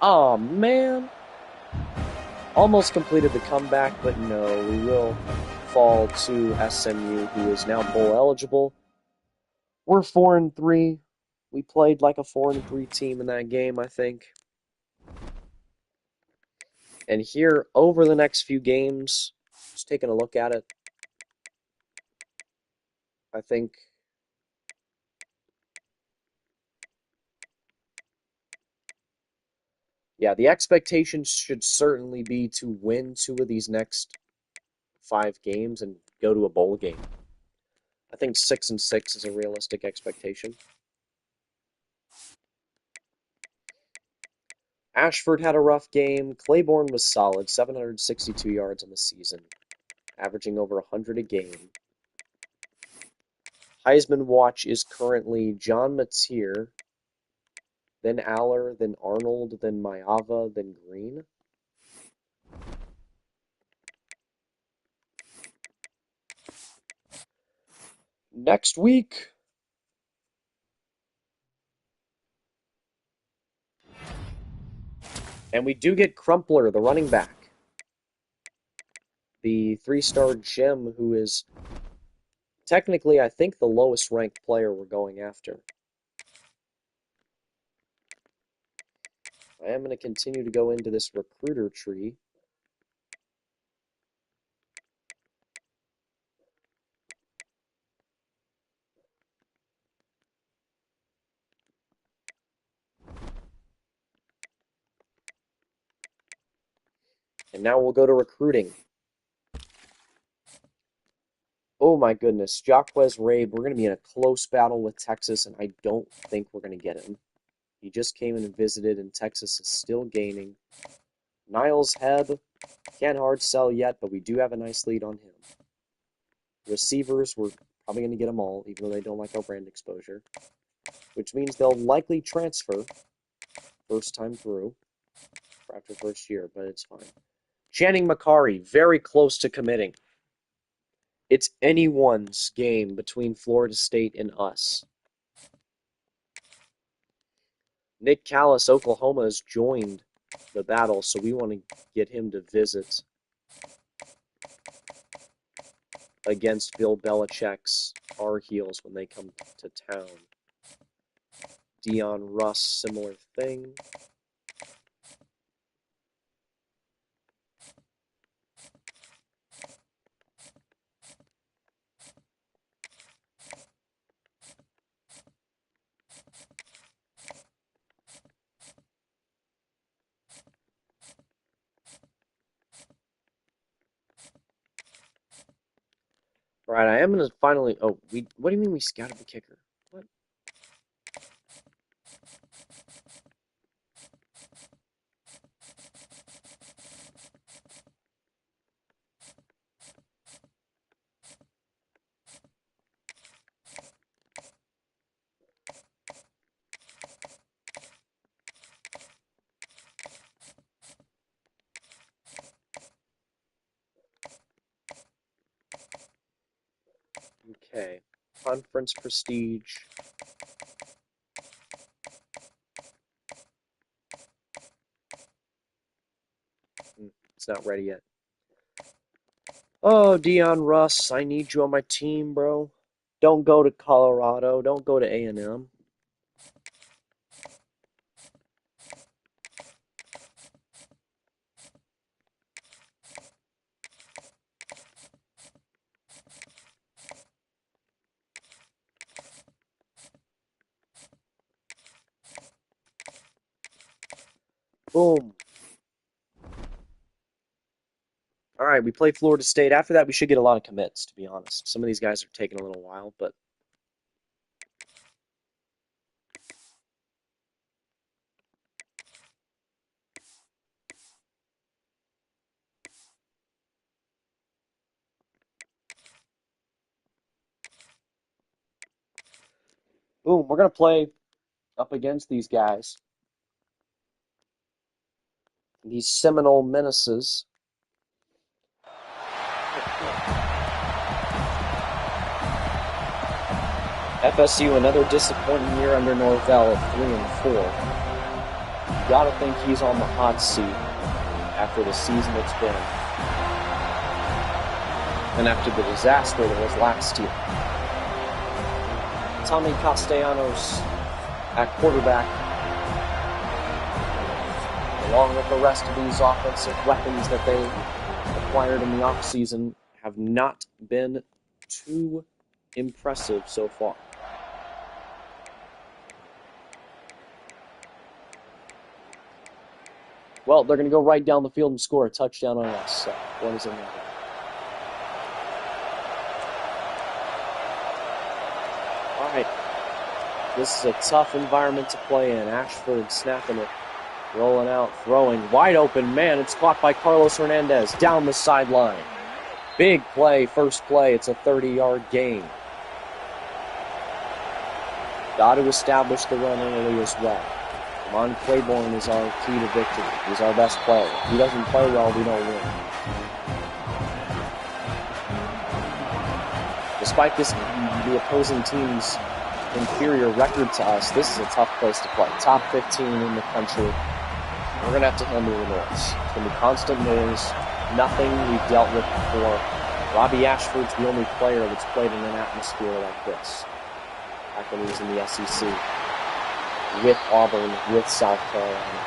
[SPEAKER 1] Oh, man. Almost completed the comeback, but no, we will fall to SMU, who is now bowl eligible. We're 4-3. We played like a 4-3 team in that game, I think. And here, over the next few games, just taking a look at it, I think yeah, the expectations should certainly be to win 2 of these next 5 games and go to a bowl game. I think 6-6 is a realistic expectation. Ashford had a rough game. Claiborne was solid, 762 yards on the season, averaging over 100 a game. Heisman watch is currently John Mateer, then Aller, then Arnold, then Mayava, then Green. Next week, and we do get Crumpler, the running back. The 3-star gem who is technically, I think, the lowest ranked player we're going after. I am going to continue to go into this recruiter tree. And now we'll go to recruiting. Oh my goodness, Jaquez Rabe, we're going to be in a close battle with Texas, and I don't think we're going to get him. He just came in and visited, and Texas is still gaining. Niles Hebb, can't hard sell yet, but we do have a nice lead on him. Receivers, we're probably going to get them all, even though they don't like our brand exposure, which means they'll likely transfer first time through after first year, but it's fine. Channing Macari, very close to committing. It's anyone's game between Florida State and us. Nick Callis, Oklahoma, has joined the battle, so we want to get him to visit against Bill Belichick's Tar Heels when they come to town. Dion Russ, similar thing. All right, I am gonna finally. Oh, what do you mean we scouted the kicker? What? Okay, conference prestige. It's not ready yet. Oh, Dion Russ, I need you on my team, bro. Don't go to Colorado. Don't go to A&M. Boom. All right, we play Florida State. After that, we should get a lot of commits, to be honest. Some of these guys are taking a little while, but... Boom, we're going to play up against these guys. These Seminole Menaces. FSU, another disappointing year under Norvell at 3-4. You gotta think he's on the hot seat after the season it's been. And after the disaster that was last year. Tommy Castellanos at quarterback, along with the rest of these offensive weapons that they acquired in the offseason, have not been too impressive so far. Well, they're going to go right down the field and score a touchdown on us. So what does it matter? All right. This is a tough environment to play in. Ashford snapping it, rolling out, throwing. Wide open, man. It's caught by Carlos Hernandez down the sideline. Big play, first play. It's a 30-yard gain. Got to establish the run early as well. Damon Claiborne is our key to victory. He's our best player. If he doesn't play well, we don't win. Despite the opposing team's inferior record to us, this is a tough place to play. Top 15 in the country. We're going to have to handle the noise. It's going to be constant noise. Nothing we've dealt with before. Robbie Ashford's the only player that's played in an atmosphere like this. Back when he was in the SEC. With Auburn, with South Carolina.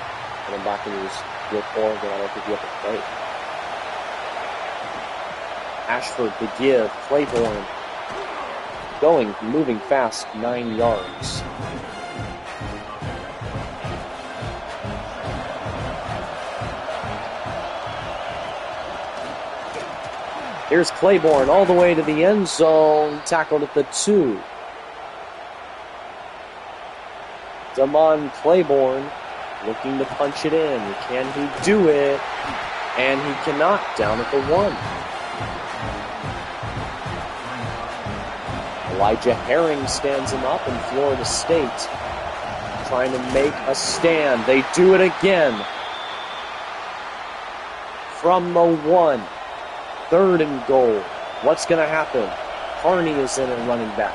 [SPEAKER 1] And then back when he was with Oregon, I don't think he ever played. Ashford, the give, Claiborne. Moving fast, 9 yards. Here's Claiborne all the way to the end zone, tackled at the 2. Damon Claiborne looking to punch it in. Can he do it? And he cannot, down at the 1. Elijah Herring stands him up in Florida State, trying to make a stand. They do it again. From the 1, 3rd and goal. What's going to happen? Harney is in at running back.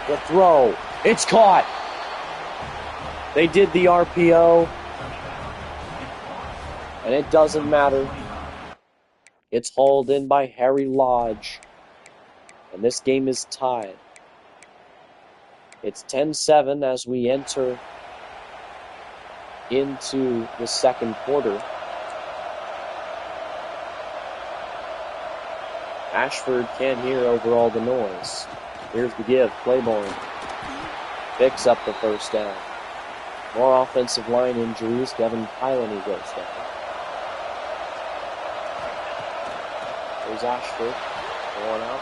[SPEAKER 1] The throw. It's caught. They did the RPO. And it doesn't matter. It's hauled in by Harry Lodge. And this game is tied. It's 10-7 as we enter into the second quarter. Ashford can't hear over all the noise. Here's the give. Claiborne picks up the first down. More offensive line injuries. Devin Pilony goes down. There's Ashford going out.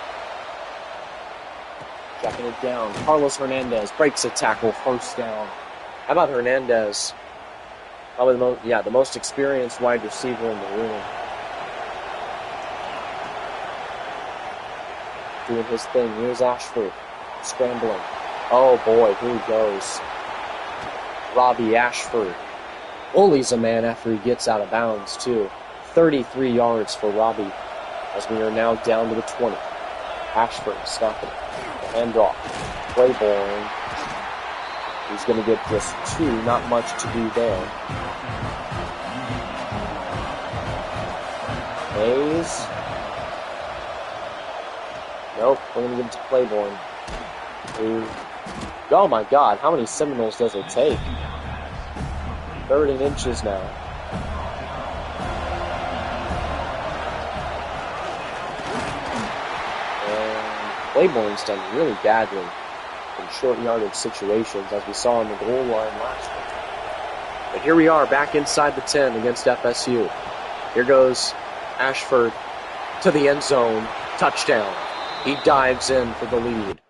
[SPEAKER 1] Checking it down. Carlos Hernandez breaks a tackle, first down. How about Hernandez? Probably the most experienced wide receiver in the room. Doing his thing. Here's Ashford. Scrambling. Oh boy, here he goes. Robbie Ashford. Bullies a man after he gets out of bounds, too. 33 yards for Robbie as we are now down to the 20. Ashford stopping. Handoff. Claiborne. He's going to get just 2. Not much to do there. Hayes. Nope, we're going to give it to Claiborne. Oh my God, how many Seminoles does it take? 3rd and inches now. And Claiborne's done really badly in short yardage situations, as we saw on the goal line last week. But here we are, back inside the 10 against FSU. Here goes Ashford to the end zone. Touchdown. He dives in for the lead.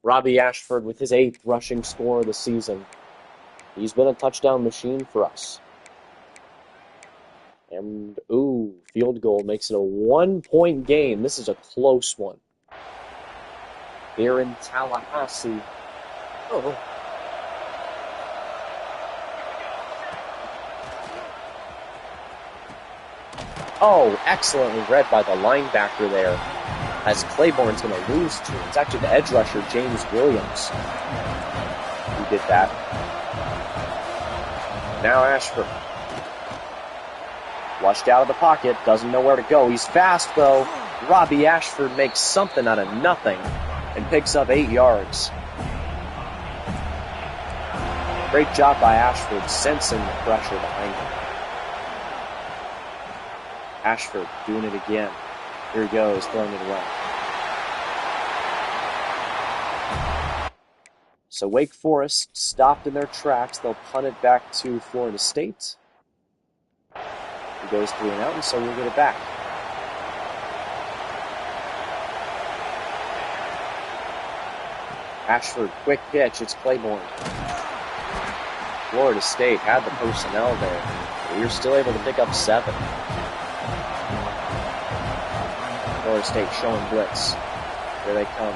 [SPEAKER 1] Robbie Ashford with his 8th rushing score of the season. He's been a touchdown machine for us. And, field goal makes it a 1-point game. This is a close one. They're in Tallahassee. Excellently read by the linebacker there, as Claiborne's going to lose to. It's actually the edge rusher, James Williams, who did that. Now Ashford. Flushed out of the pocket, doesn't know where to go. He's fast, though. Robbie Ashford makes something out of nothing and picks up 8 yards. Great job by Ashford, sensing the pressure behind him. Ashford doing it again. Here he goes, throwing it away. So Wake Forest stopped in their tracks. They'll punt it back to Florida State. He goes 3 and out, and so we'll get it back. Ashford, quick pitch. It's Claiborne. Florida State had the personnel there, but we were still able to pick up 7. Florida State showing blitz. Here they come.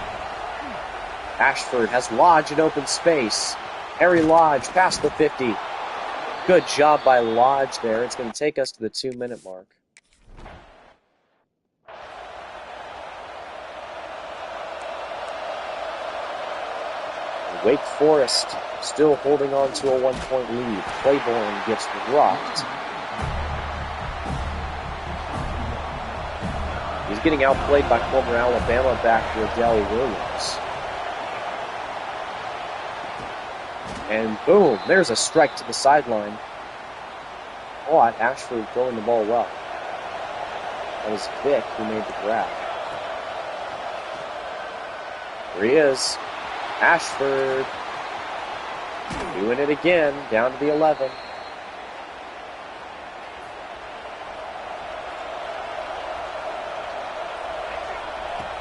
[SPEAKER 1] Ashford has Lodge in open space. Harry Lodge past the 50. Good job by Lodge there. It's going to take us to the 2-minute mark. Wake Forest still holding on to a 1-point lead. Claiborne gets rocked. He's getting outplayed by former Alabama back Riddell Williams. And boom, there's a strike to the sideline. Ashford throwing the ball well. That was Vick who made the grab. Here he is. Ashford doing it again, down to the 11.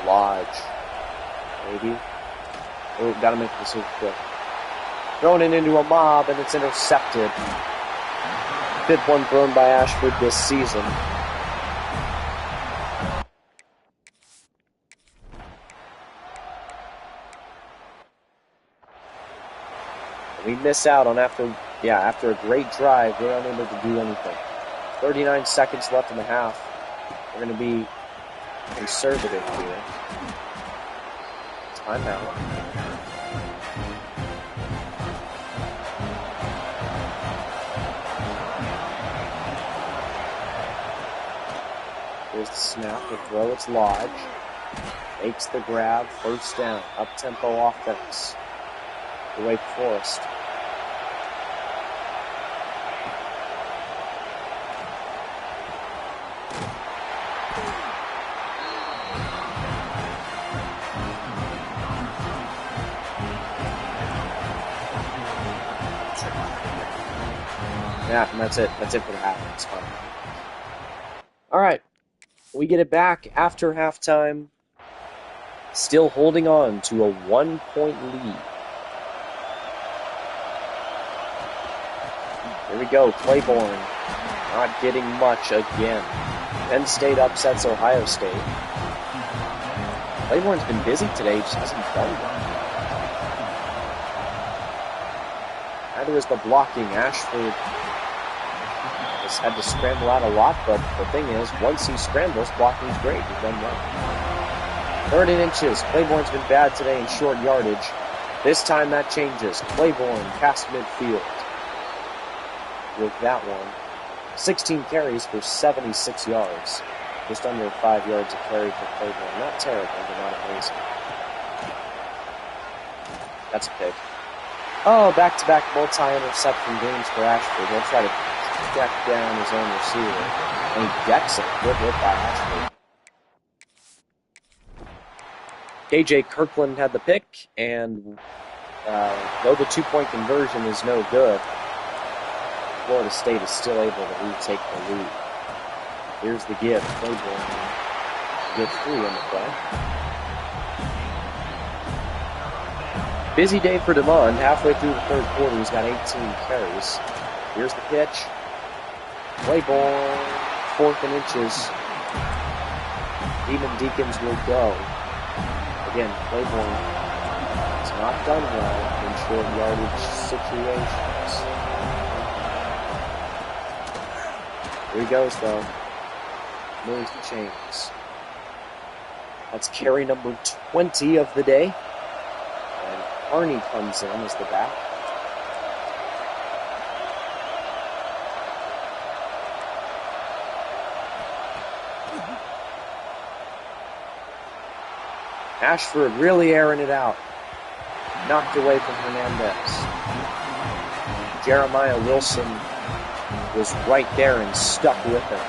[SPEAKER 1] Lodge. Maybe. Gotta make this quick. Thrown it into a mob, and it's intercepted. 5th one thrown by Ashford this season. We miss out on after a great drive, we're unable to do anything. 39 seconds left in the half. We're going to be conservative here. Timeout. Here's the snap, the throw, it's Lodge. Makes the grab, first down, up-tempo offense. Wake Forest. Yeah, and that's it. That's it for the half. It's fine. All right. We get it back after halftime. Still holding on to a 1-point lead. Here we go. Claiborne not getting much again. Penn State upsets Ohio State. Claiborne's been busy today, just hasn't done well. Neither is the blocking. Ashford has had to scramble out a lot, but the thing is, once he scrambles, blocking's great. He's done well. 3rd and inches. Claiborne's been bad today in short yardage. This time that changes. Claiborne past midfield with that one. 16 carries for 76 yards. Just under 5 yards a carry for Claiborne. Not terrible, but not amazing. That's a pick. Oh, back-to-back multi-interception games for Ashford. He'll try to track down his own receiver. And he decks it. Good hit by Ashford. KJ Kirkland had the pick, and though the 2-point conversion is no good, Florida State is still able to retake the lead. Here's the give. Claiborne gets 3 in the play. Busy day for DeMond. Halfway through the 3rd quarter, he's got 18 carries. Here's the pitch. Claiborne, 4th and inches. Demon Deacons will go. Again, Claiborne has not done well in short yardage situations. Here he goes, though. Moves the chains. That's carry number 20 of the day. And Arnie comes in as the back. Ashford really airing it out. Knocked away from Hernandez. Jeremiah Wilson was right there and stuck with him.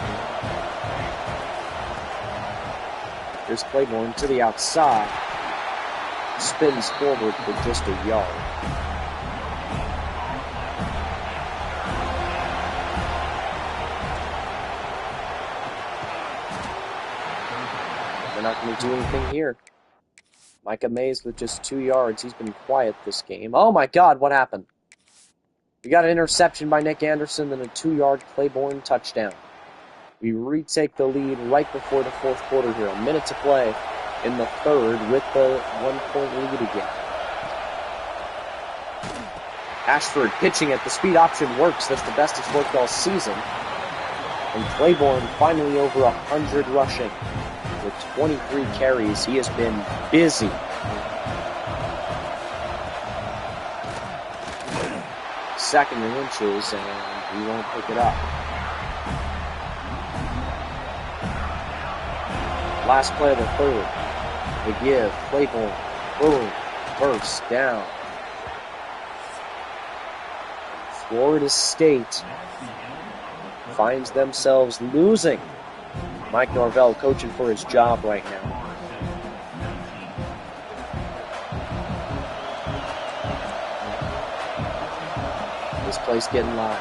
[SPEAKER 1] Here's Claiborne to the outside. Spins forward for just a yard. They're not going to do anything here. Micah Mays with just 2 yards. He's been quiet this game. Oh my God, what happened? We got an interception by Nick Anderson and a 2-yard Claiborne touchdown. We retake the lead right before the 4th quarter here. A minute to play in the 3rd with the 1-point lead again. Ashford pitching it. The speed option works. That's the best it's worked all season. And Claiborne finally over 100 rushing. With 23 carries, he has been busy. Second and inches, and he won't pick it up. Last play of the 3rd. The give, Claiborne, boom, first down. Florida State finds themselves losing. Mike Norvell coaching for his job right now. This place getting live.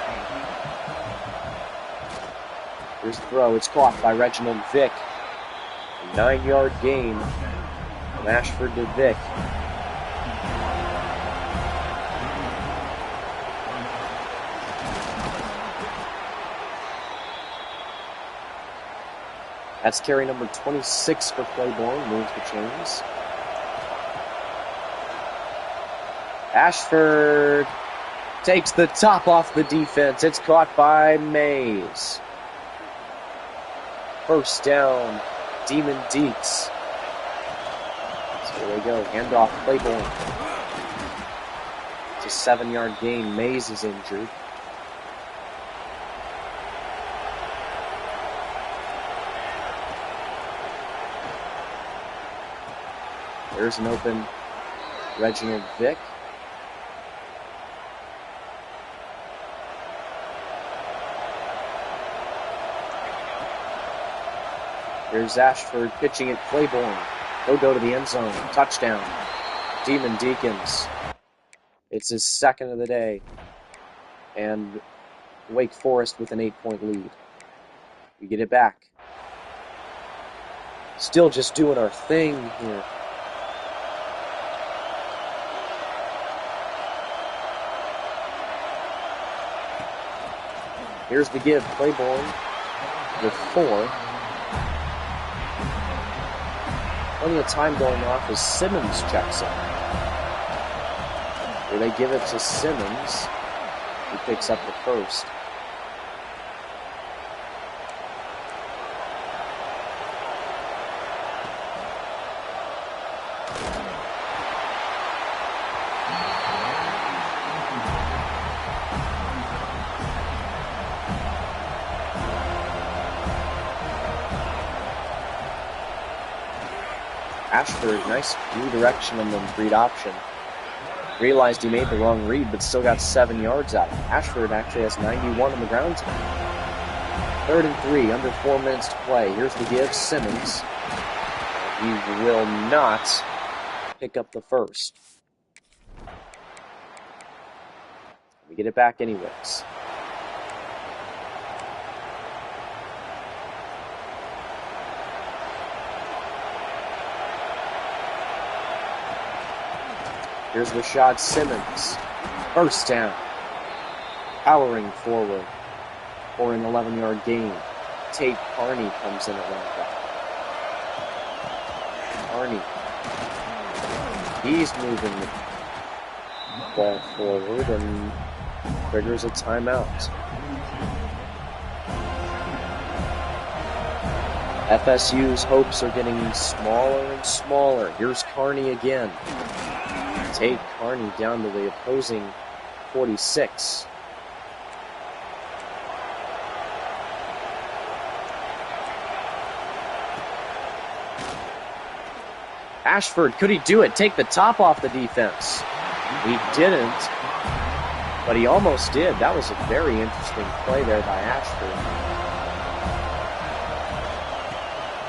[SPEAKER 1] Here's the throw. It's caught by Reginald Vick. A 9-yard gain from Ashford to Vick. That's carry number 26 for Claiborne. Moves the chains. Ashford takes the top off the defense. It's caught by Mays. First down, Demon Deeks. So there we go. Handoff Claiborne. It's a 7-yard gain. Mays is injured. There's an open Reginald Vick. Here's Ashford pitching at Claiborne. He'll go to the end zone. Touchdown. Demon Deacons. It's his 2nd of the day. And Wake Forest with an 8-point lead. We get it back. Still just doing our thing here. Here's the give. Claiborne with 4. Plenty of time going off as Simmons checks in. Here they give it to Simmons, who picks up the first. Ashford, nice redirection on the read option. Realized he made the wrong read, but still got 7 yards out of it. Ashford actually has 91 on the ground tonight. 3rd and 3, under 4 minutes to play. Here's the give, Simmons. He will not pick up the first. We get it back anyways. Here's Rashad Simmons. First down. Powering forward for an 11-yard gain. Tate Carney comes in at running back. Carney. He's moving the ball forward and triggers a timeout. FSU's hopes are getting smaller and smaller. Here's Carney again. Tate Carney down to the opposing 46. Ashford, could he do it? Take the top off the defense. He didn't, but he almost did. That was a very interesting play there by Ashford.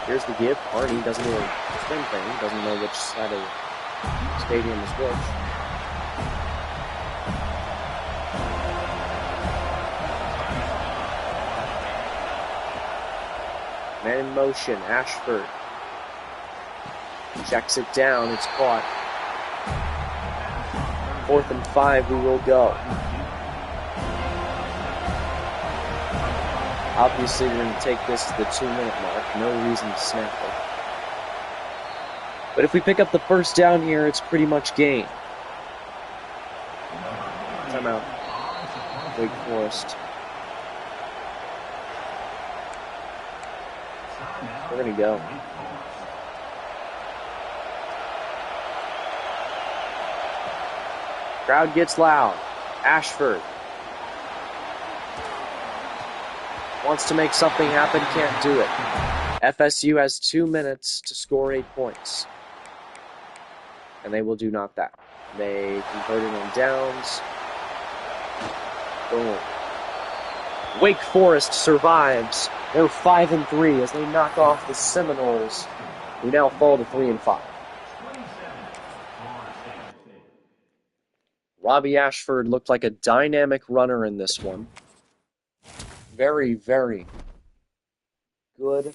[SPEAKER 1] Here's the give. Carney doesn't really do anything. Doesn't know which side of the stadium is which. Man in motion. Ashford checks it down. It's caught. 4th and 5. We will go. Obviously, we're going to take this to the 2-minute mark. No reason to snap it. But if we pick up the first down here, it's pretty much game. Timeout. Wake Forest. We're going to go. Crowd gets loud. Ashford wants to make something happen, can't do it. FSU has 2 minutes to score 8 points. And they will do not that. They converted on downs. Boom. Wake Forest survives. They're 5 and 3 as they knock off the Seminoles, who now fall to 3 and 5. Robbie Ashford looked like a dynamic runner in this one. Very, very good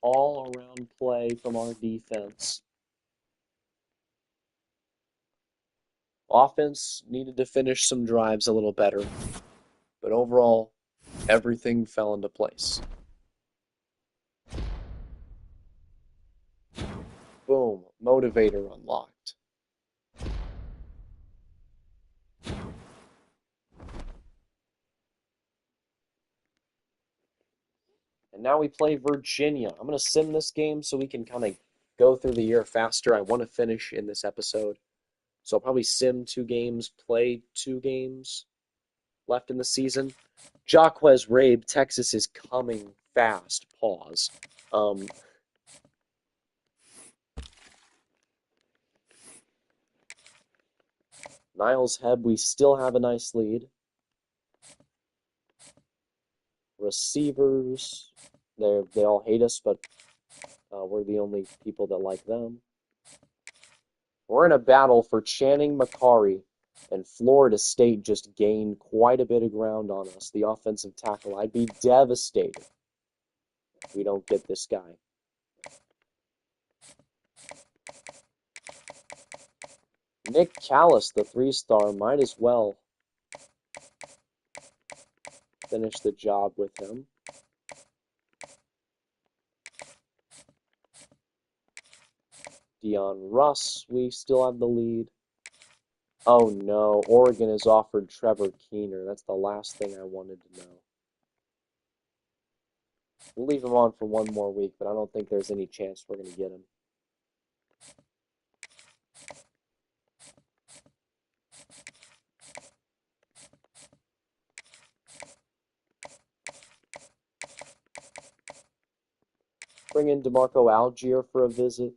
[SPEAKER 1] all-around play from our defense. Offense needed to finish some drives a little better, but overall, everything fell into place. Boom, motivator unlocked. And now we play Virginia. I'm going to sim this game so we can kind of go through the year faster. I want to finish in this episode. So I'll probably sim 2 games, play 2 games left in the season. Jaquez Rabe, Texas is coming fast. Pause. Niles Hebb, we still have a nice lead. Receivers, they all hate us, but we're the only people that like them. We're in a battle for Channing Macari And Florida State just gained quite a bit of ground on us. The offensive tackle, I'd be devastated if we don't get this guy. Nick Callis, the 3-star, might as well finish the job with him. Dion Russ, we still have the lead. Oh no, Oregon has offered Trevor Keener. That's the last thing I wanted to know. We'll leave him on for one more week, but I don't think there's any chance we're going to get him. Bring in DeMarco Algier for a visit.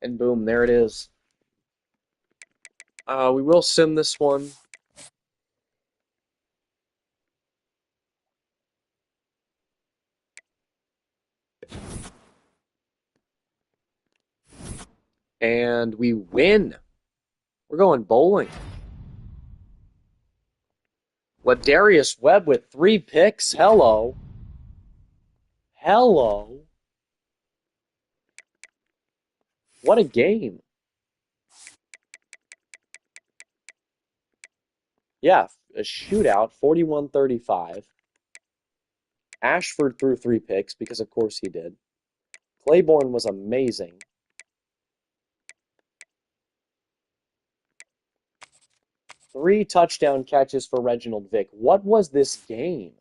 [SPEAKER 1] And boom, there it is. We will sim this one. And we win. We're going bowling. Ladarius Webb with 3 picks. Hello. Hello. What a game. Yeah, a shootout, 41-35. Ashford threw 3 picks because, of course, he did. Claiborne was amazing. 3 touchdown catches for Reginald Vick. What was this game?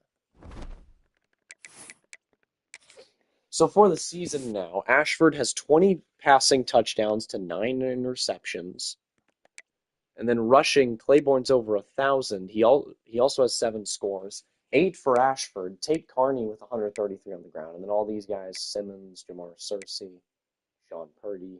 [SPEAKER 1] So for the season now, Ashford has 20 passing touchdowns to 9 interceptions. And then rushing, Claiborne's over 1,000. He also has 7 scores. 8 for Ashford. Tate Carney with 133 on the ground. And then all these guys, Simmons, Jamar Searcy, Sean Purdy.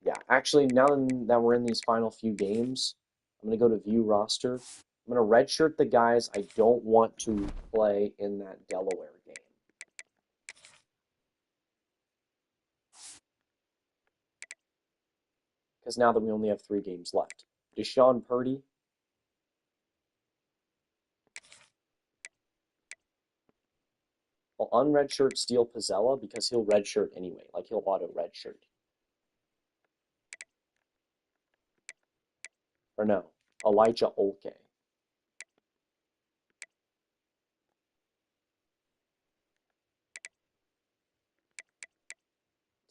[SPEAKER 1] Yeah, actually, now that we're in these final few games, I'm going to go to view roster. I'm going to redshirt the guys I don't want to play in that Delaware game. Because now that we only have 3 games left. Deshaun Purdy. I'll unredshirt Steele Pizzella because he'll redshirt anyway. Like, he'll auto redshirt. Or no, Elijah Olke.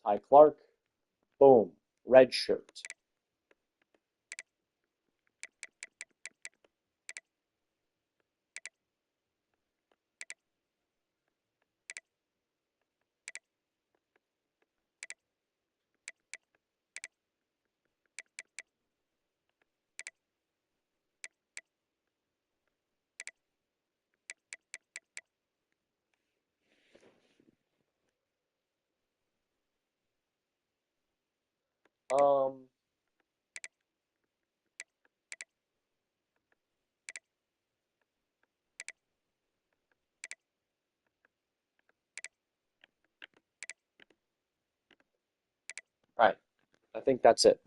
[SPEAKER 1] Ty Clark. Boom. Redshirt. Um, Alright, I think that's it.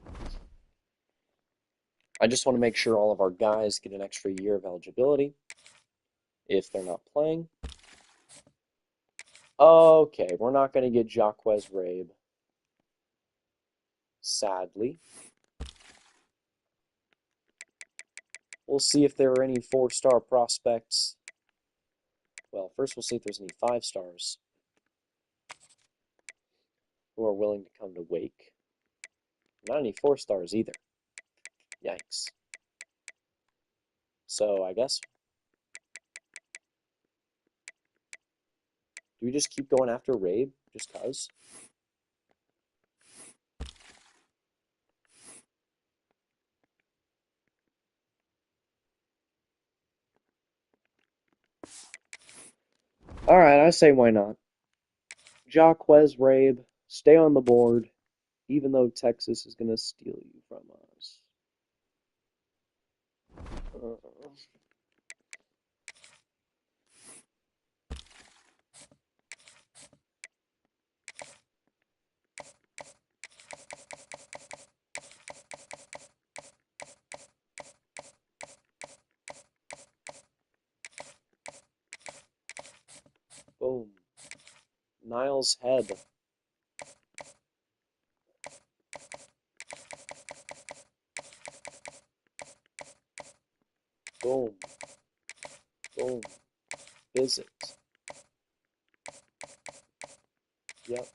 [SPEAKER 1] I just want to make sure all of our guys get an extra year of eligibility if they're not playing. Okay, we're not going to get Jacquez Rabe. Sadly. We'll see if there are any 4-star prospects. Well, first we'll see if there's any 5 stars who are willing to come to Wake. Not any 4 stars either. Yikes. So I guess, do we just keep going after Rabe just cuz? Alright, I say why not. Jacquez Rabe, stay on the board, even though Texas is going to steal you from us. Boom. Niles' head. Boom. Boom. Visit. Yep.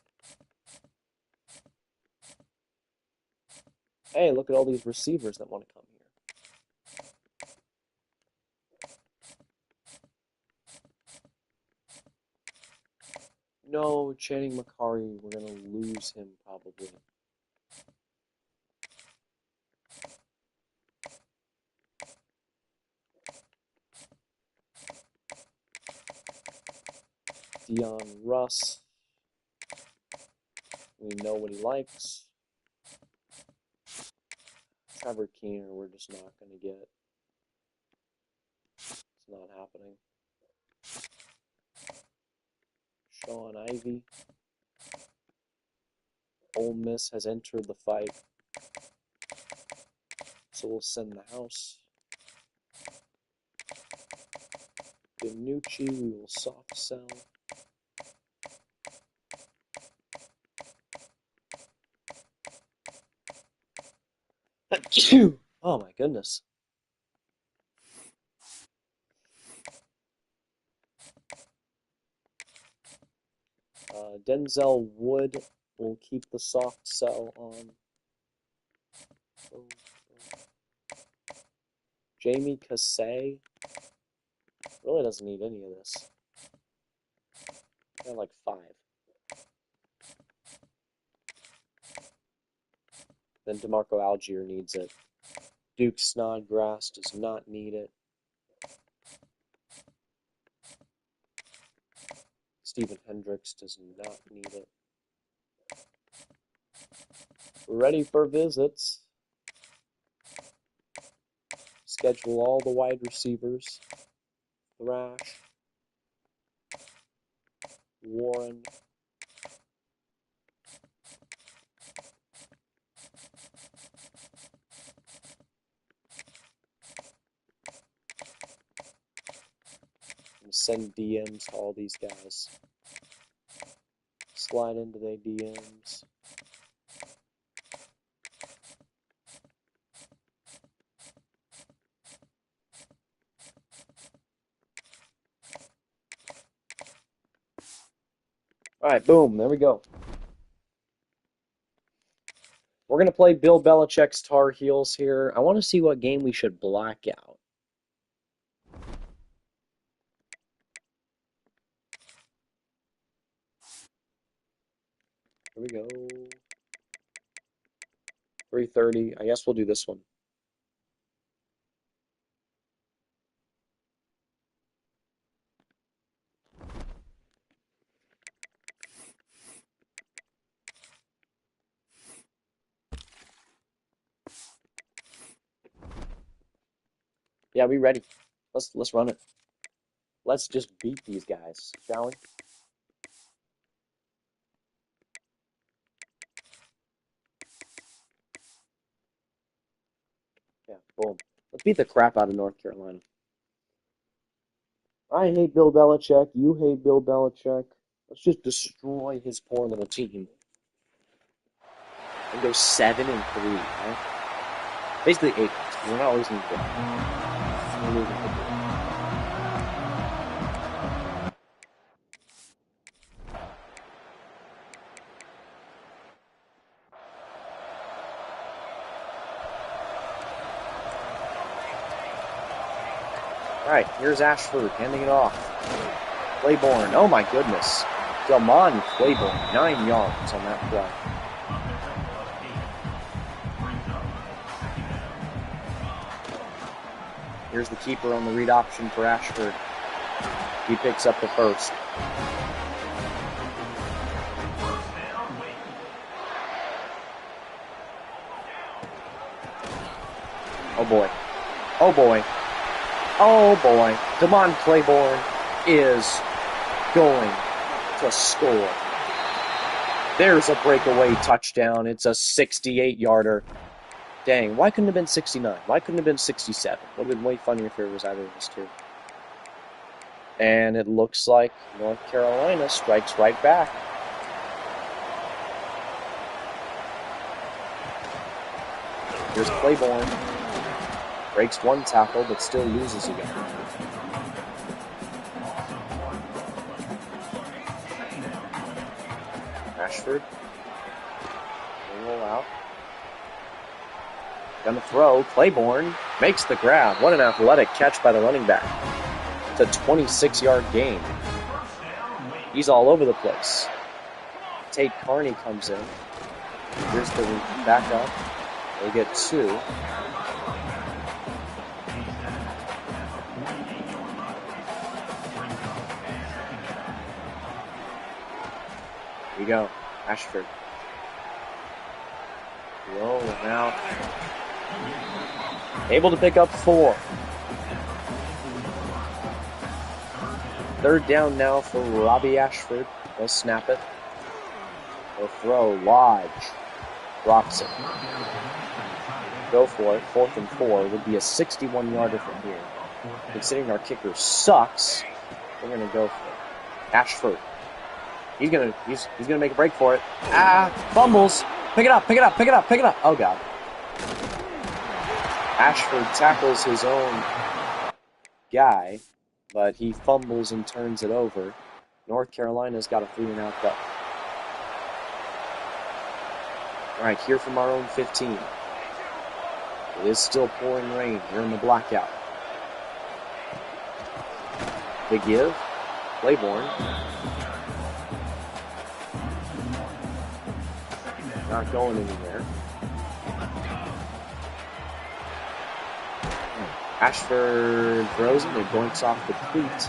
[SPEAKER 1] Hey, look at all these receivers that want to come here. No, Channing Macari, we're going to lose him probably. Dion Russ. We know what he likes. Trevor Keener, we're just not going to get. It's not happening. Sean Ivey. Ole Miss has entered the fight. So we'll send the house. Danucci, we will soft sell. Oh my goodness. Denzel Wood will keep the soft sell on. Jamie Cassay really doesn't need any of this. I have like 5. Then DeMarco Algier needs it. Duke Snodgrass does not need it. Stephen Hendricks does not need it. We're ready for visits. Schedule all the wide receivers. Thrash. Warren. And send DMs to all these guys. Slide into their DMs. Alright, boom, there we go. We're going to play Bill Belichick's Tar Heels here. I want to see what game we should black out. Here we go. 3:30. I guess we'll do this one. Yeah, we ready. Let's run it. Let's just beat these guys, shall we? Yeah, boom. Let's beat the crap out of North Carolina. I hate Bill Belichick. You hate Bill Belichick. Let's just destroy his poor little team. And go 7-3, right? Basically 8. We're not losing the game. We're losing the game. Alright, here's Ashford handing it off. Claiborne, oh my goodness. Delmon Claiborne, 9 yards on that play. Here's the keeper on the read option for Ashford. He picks up the first. Oh boy. Oh boy. Oh boy, Damon Claiborne is going to score. There's a breakaway touchdown. It's a 68-yarder. Dang, why couldn't it have been 69? Why couldn't it have been 67? Would have been way funnier if it was either of those two. And it looks like North Carolina strikes right back. Here's Claiborne. Breaks one tackle, but still loses again. Ashford. They roll out. Gonna throw. Claiborne makes the grab. What an athletic catch by the running back. It's a 26-yard gain. He's all over the place. Tate Carney comes in. Here's the backup. They get 2. Here we go. Ashford. Rolling out. Able to pick up 4. Third down now for Robbie Ashford. They'll snap it. They'll throw. Lodge. Rocks it. Go for it. 4th and 4. Would be a 61-yarder from here. Considering our kicker sucks, we're going to go for it. Ashford. He's gonna make a break for it. Fumbles. Pick it up. Oh God. Ashford tackles his own guy, but he fumbles and turns it over. North Carolina's got a 3-and-out go. All right, here from our own 15. It is still pouring rain. We're in the blackout. They give. Claiborne. Not going anywhere. Ashford throws it. It boinks off the cleat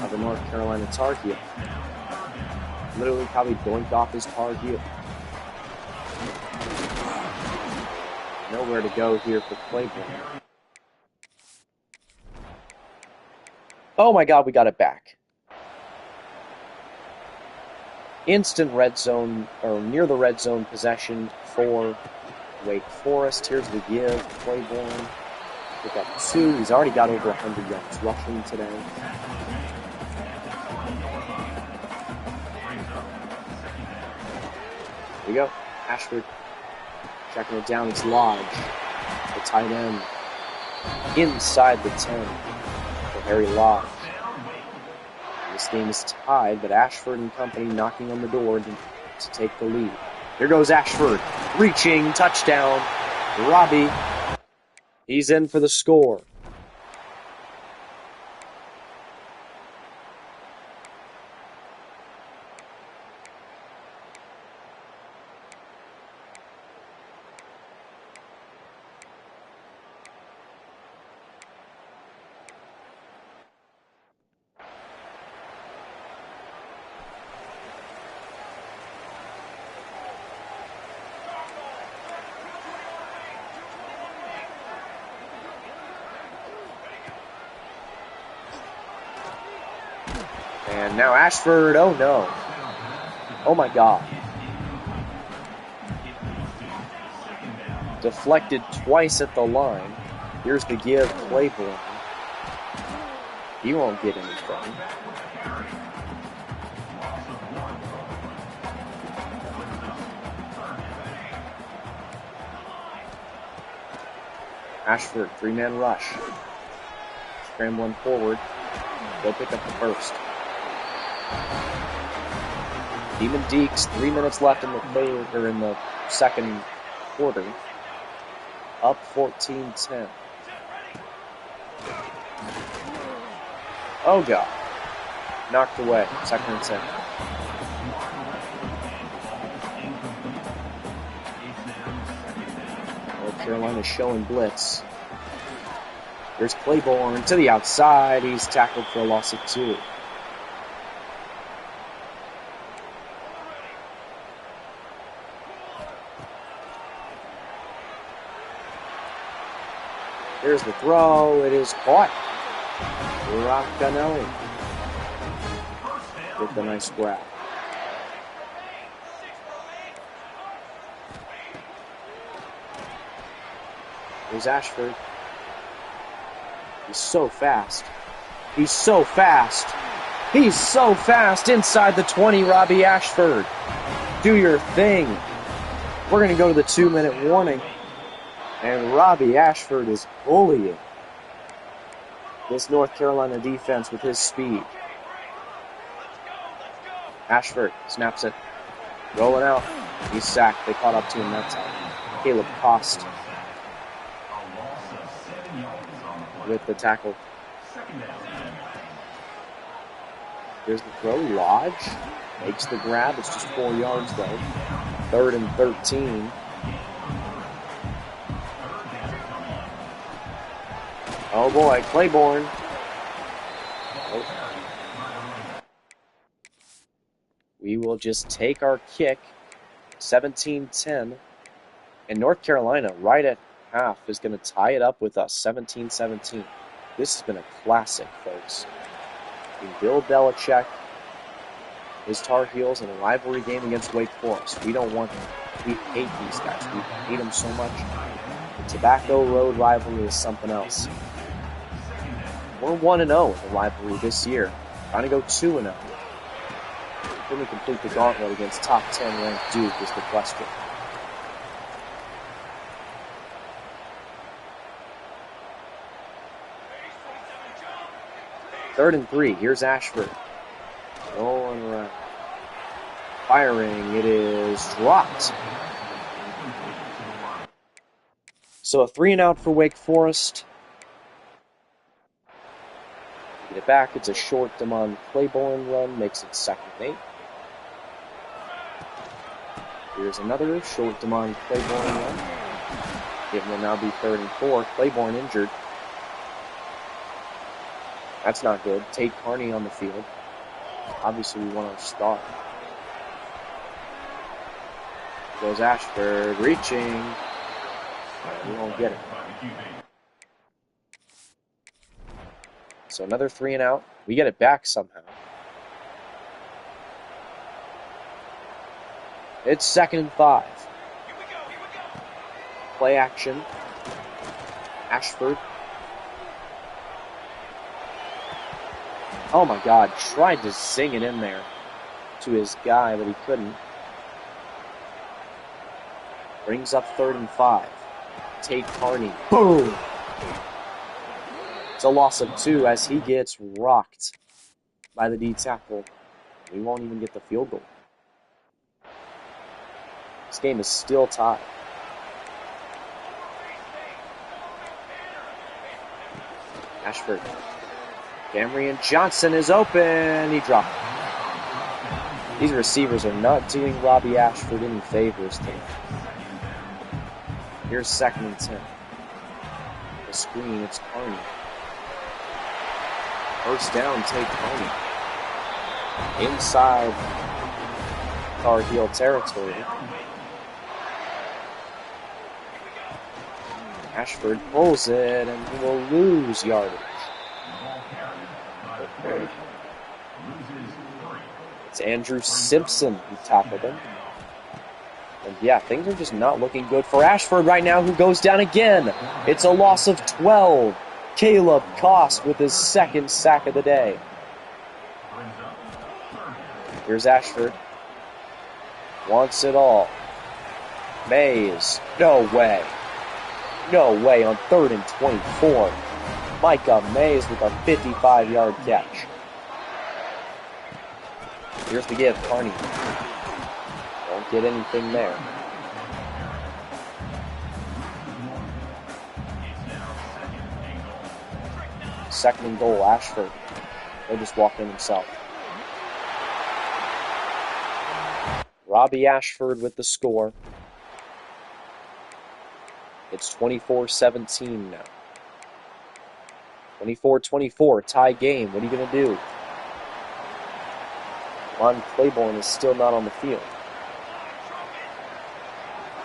[SPEAKER 1] of the North Carolina Tar Heel. Literally probably boinked off his Tar Heel. Nowhere to go here for Claiborne. Oh my God, we got it back. Instant red zone, or near the red zone possession for Wake Forest. Here's the give. Claiborne pick up 2. He's already got over 100 yards rushing today. Here we go. Ashford checking it down. It's Lodge, the tight end, inside the 10 for Harry Lodge. This game is tied, but Ashford and company knocking on the door to take the lead. Here goes Ashford, reaching, touchdown. Robbie, he's in for the score. And now Ashford, oh no. Oh my God. Deflected twice at the line. Here's the give, Claiborne. He won't get anything. Ashford, 3-man rush. Scrambling forward. They'll pick up the first. Demon Deeks, 3 minutes left in the third, or in the second quarter. Up 14-10. Oh God. Knocked away. 2nd and 10. North Carolina showing blitz. Here's Claiborne to the outside. He's tackled for a loss of 2. Here's the throw. It is caught. Racanelli with the nice grab. Here's Ashford. He's so fast. He's so fast. He's so fast inside the 20, Robbie Ashford. Do your thing. We're going to go to the 2-minute warning. And Robbie Ashford is bullying this North Carolina defense with his speed. Ashford snaps it. Rolling out. He's sacked. They caught up to him that time. Caleb Cost with the tackle. Here's the throw. Lodge makes the grab. It's just 4 yards, though. 3rd and 13. Oh, boy. Claiborne. Oh. We will just take our kick. 17-10. And North Carolina, right at half, is going to tie it up with us. 17-17. This has been a classic, folks. In Bill Belichick, his Tar Heels in a rivalry game against Wake Forest. We don't want them. We hate these guys. We hate them so much. The Tobacco Road rivalry is something else. We're 1-0 in the rivalry this year. Trying to go 2-0. Can we complete the gauntlet against top 10 ranked Duke is the question. Third and 3. Here's Ashford. Going around. Firing. It is dropped. So a 3-and-out for Wake Forest. Get it back. It's a short Damon Claiborne run. Makes it 2nd and 8. Here's another short Damon Claiborne run. It will now be 3rd and 4. Claiborne injured. That's not good. Tate Carney on the field. Obviously, we want our star. Goes Ashford, reaching. We won't get it. So another 3-and-out. We get it back somehow. It's 2nd and 5. Play action. Ashford. Oh my God, tried to zing it in there to his guy, but he couldn't. Brings up 3rd and 5. Tate Carney. Boom! It's a loss of 2 as he gets rocked by the D tackle. We won't even get the field goal. This game is still tied. Ashford. Camrion Johnson is open. He dropped it. These receivers are not doing Robbie Ashford any favors today. Here's 2nd and 10. The screen, it's Carney. First down, take Carney. Inside Tar Heel territory. Ashford pulls it and he will lose yardage. It's Andrew Simpson who tackled him. And yeah, things are just not looking good for Ashford right now, who goes down again. It's a loss of 12. Caleb Cost with his 2nd sack of the day. Here's Ashford. Wants it all. Mays. No way. No way on 3rd and 24. Micah Mays with a 55-yard catch. Here's the give, Carney. Won't get anything there. Second and goal, Ashford. He'll just walk in himself. Robbie Ashford with the score. It's 24-17 now. 24-24, tie game. What are you going to do? Ron Claiborne is still not on the field.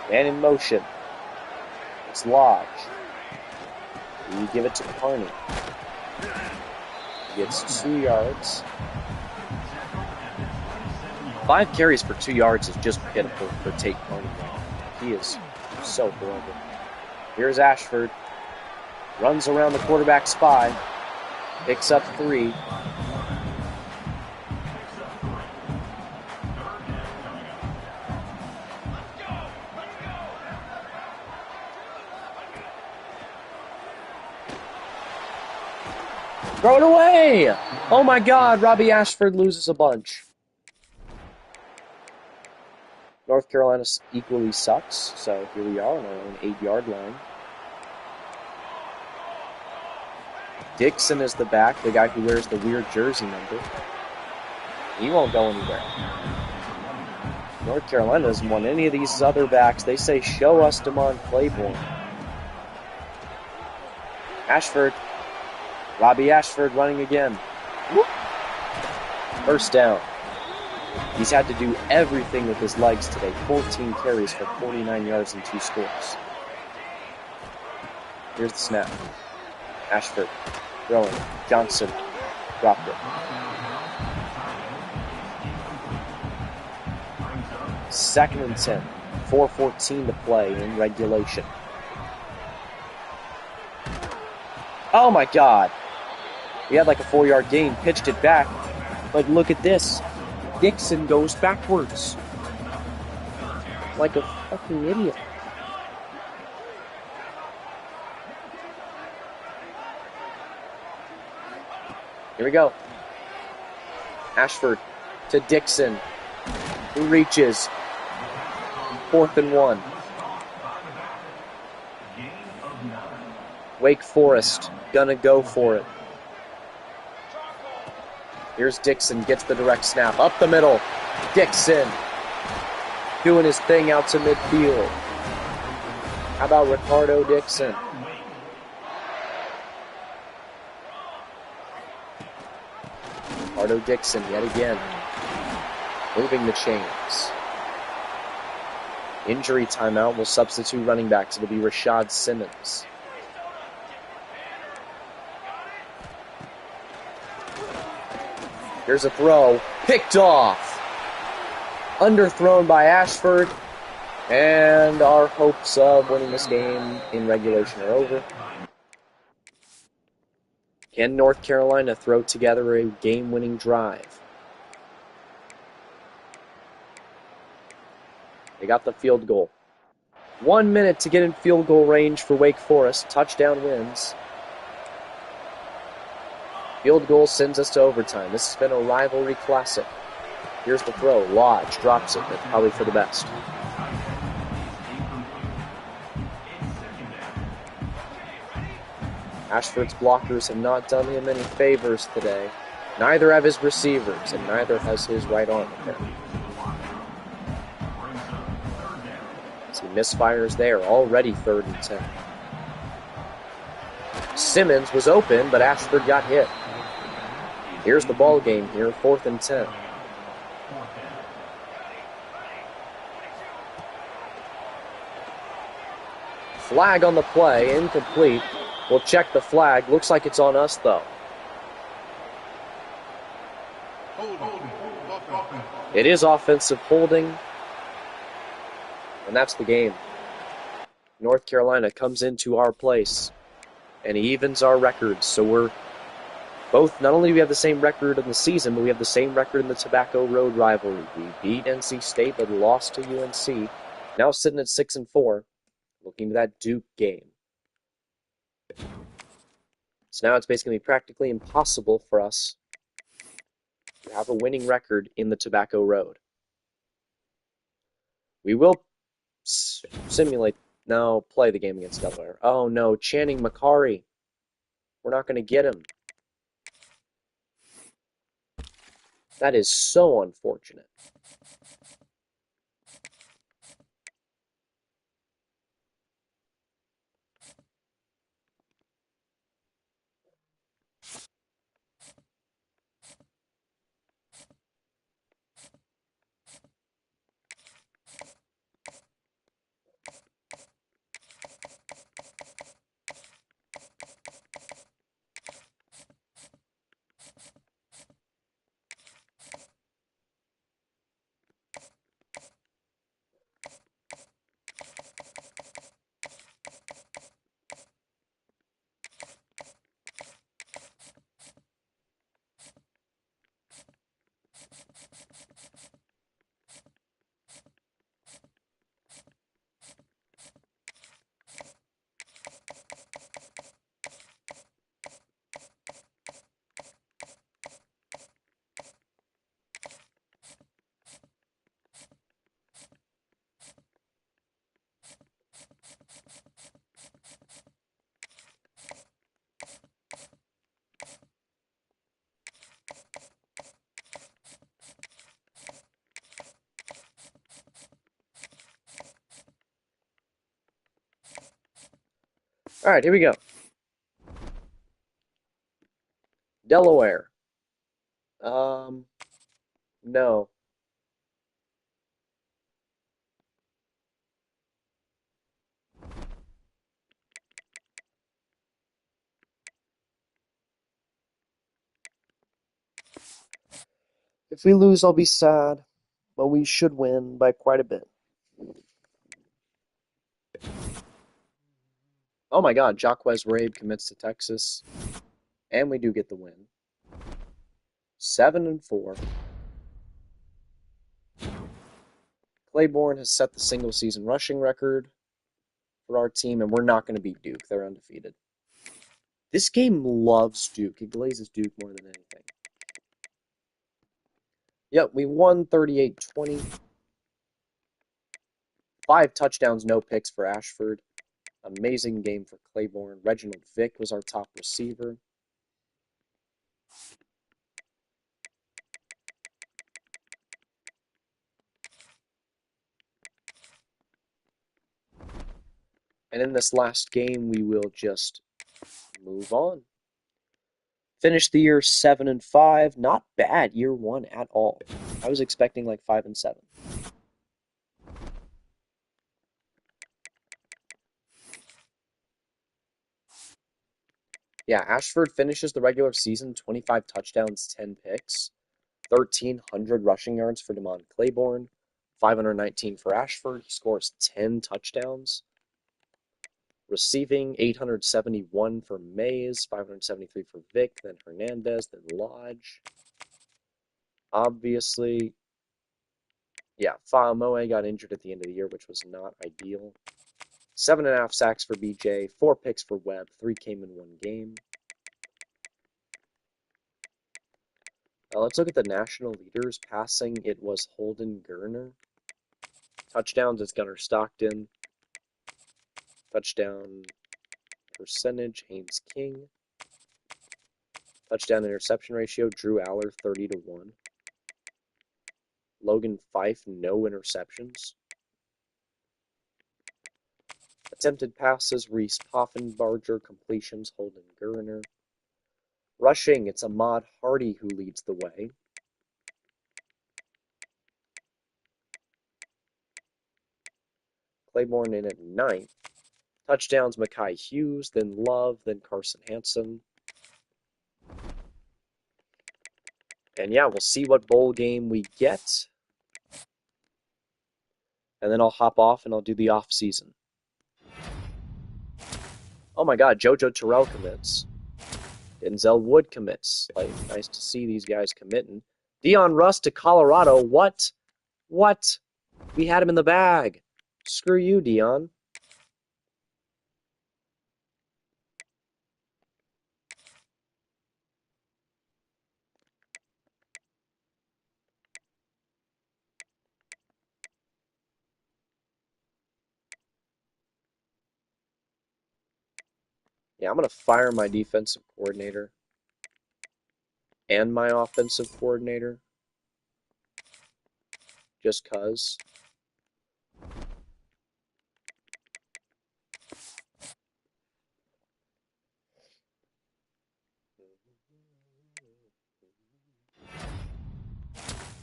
[SPEAKER 1] Man in motion. It's Lodge. You give it to Carney. He gets 2 yards. 5 carries for 2 yards is just pitiful for Tate Carney. He is so horrible. Here's Ashford. Runs around the quarterback spy. Picks up 3. Throw it away! Oh my God, Robbie Ashford loses a bunch. North Carolina equally sucks, so here we are on our own 8-yard line. Dixon is the back, the guy who wears the weird jersey number. He won't go anywhere. North Carolina doesn't want any of these other backs. They say, show us DeMond Claiborne. Ashford. Robbie Ashford running again. First down. He's had to do everything with his legs today. 14 carries for 49 yards and 2 scores. Here's the snap. Ashford throwing. Johnson dropped it. 2nd and 10. 4:14 to play in regulation. Oh my God. We had like a 4-yard gain, pitched it back. But look at this. Dixon goes backwards. Like a fucking idiot. Here we go. Ashford to Dixon, who reaches. 4th and 1. Wake Forest gonna go for it. Here's Dixon, gets the direct snap. Up the middle. Dixon doing his thing out to midfield. How about Ricardo Dixon? Ricardo Dixon yet again. Moving the chains. Injury timeout will substitute running backs. It'll be Rashad Simmons. Here's a throw. Picked off. Underthrown by Ashford. And our hopes of winning this game in regulation are over. Can North Carolina throw together a game-winning drive? They got the field goal. 1 minute to get in field goal range for Wake Forest. Touchdown wins. Field goal sends us to overtime. This has been a rivalry classic. Here's the throw. Lodge drops it, but probably for the best. Ashford's blockers have not done him any favors today. Neither have his receivers, and neither has his right arm there. See misfires there. Already 3rd and 10. Simmons was open, but Ashford got hit. Here's the ball game here, 4th and 10. Flag on the play, incomplete. We'll check the flag. Looks like it's on us, though. It is offensive holding. And that's the game. North Carolina comes into our place and evens our records. So we're both, not only do we have the same record in the season, but we have the same record in the Tobacco Road rivalry. We beat NC State, but lost to UNC. Now sitting at 6-4, looking to that Duke game. So now it's basically going to be practically impossible for us to have a winning record in the Tobacco Road. We will play the game against Delaware. Oh no, Channing Macari. We're not going to get him. That is so unfortunate. All right, here we go. Delaware. No. If we lose, I'll be sad, but we should win by quite a bit. Oh my God, Jacquez Rabe commits to Texas, and we do get the win. 7-4. Claiborne has set the single season rushing record for our team, and we're not going to beat Duke. They're undefeated. This game loves Duke. It glazes Duke more than anything. Yep, we won 38-20. 5 touchdowns, no picks for Ashford. Amazing game for Claiborne. Reginald Vick was our top receiver. And in this last game, we will just move on. Finished the year 7-5. Not bad year one at all. I was expecting like 5-7. Yeah, Ashford finishes the regular season 25 touchdowns, 10 picks, 1,300 rushing yards for Damon Claiborne, 519 for Ashford. He scores 10 touchdowns. Receiving 871 for Mays, 573 for Vick, then Hernandez, then Lodge. Obviously, yeah, Faamoe got injured at the end of the year, which was not ideal. 7.5 sacks for BJ, 4 picks for Webb, 3 came in one game. Let's look at the national leaders. Passing, it was Holden Geriner. Touchdowns, it's Gunnar Stockton. Touchdown percentage, Haynes King. Touchdown interception ratio, Drew Aller, 30-1. Logan Fife, no interceptions. Attempted passes, Reese Poffenbarger. Completions, Holden Geriner. Rushing, it's Ahmad Hardy who leads the way. Claiborne in at 9th. Touchdowns, Mackay Hughes, then Love, then Carson Hansen. And yeah, we'll see what bowl game we get. And then I'll hop off and I'll do the off season. Oh my God, JoJo Terrell commits. Denzel Wood commits. Like, nice to see these guys committing. Dion Russ to Colorado. What? What? We had him in the bag. Screw you, Dion. Yeah, I'm going to fire my defensive coordinator and my offensive coordinator. Just cuz.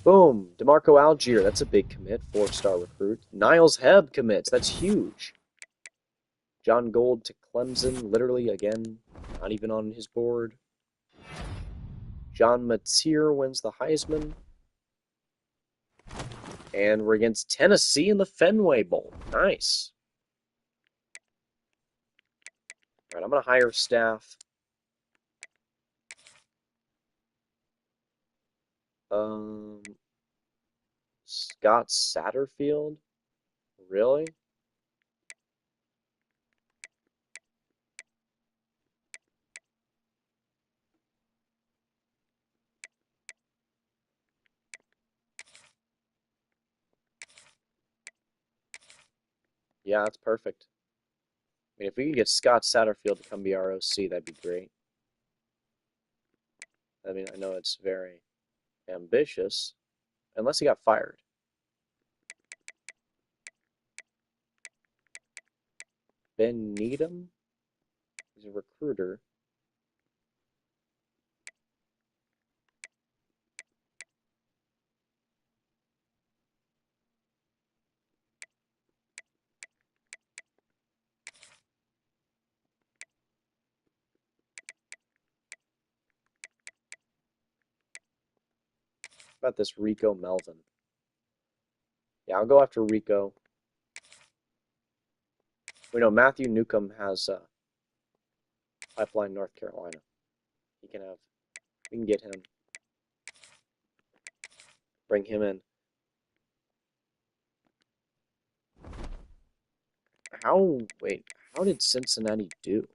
[SPEAKER 1] Boom. DeMarco Algier. That's a big commit. 4-star recruit. Niles Hebb commits. That's huge. John Gold to Clemson. Literally, again, not even on his board. John Mateer wins the Heisman. And we're against Tennessee in the Fenway Bowl. Nice. All right, I'm going to hire staff. Scott Satterfield? Really? Yeah, that's perfect. I mean, if we could get Scott Satterfield to come be our OC, that'd be great. I mean, I know it's very ambitious, unless he got fired. Ben Needham? He's a recruiter. How about this Rico Melvin? Yeah, I'll go after Rico. We know Matthew Newcomb has Pipeline, North Carolina. We can get him. Bring him in. How did Cincinnati do?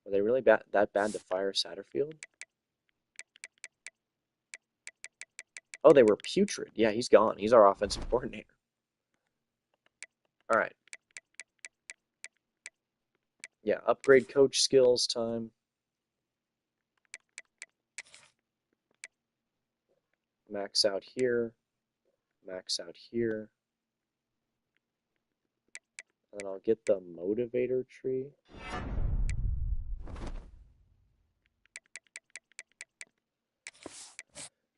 [SPEAKER 1] Were they really that bad to fire Satterfield? Oh, they were putrid. Yeah, he's gone. He's our offensive coordinator. All right. Yeah, upgrade coach skills time. Max out here. Max out here. And then I'll get the motivator tree.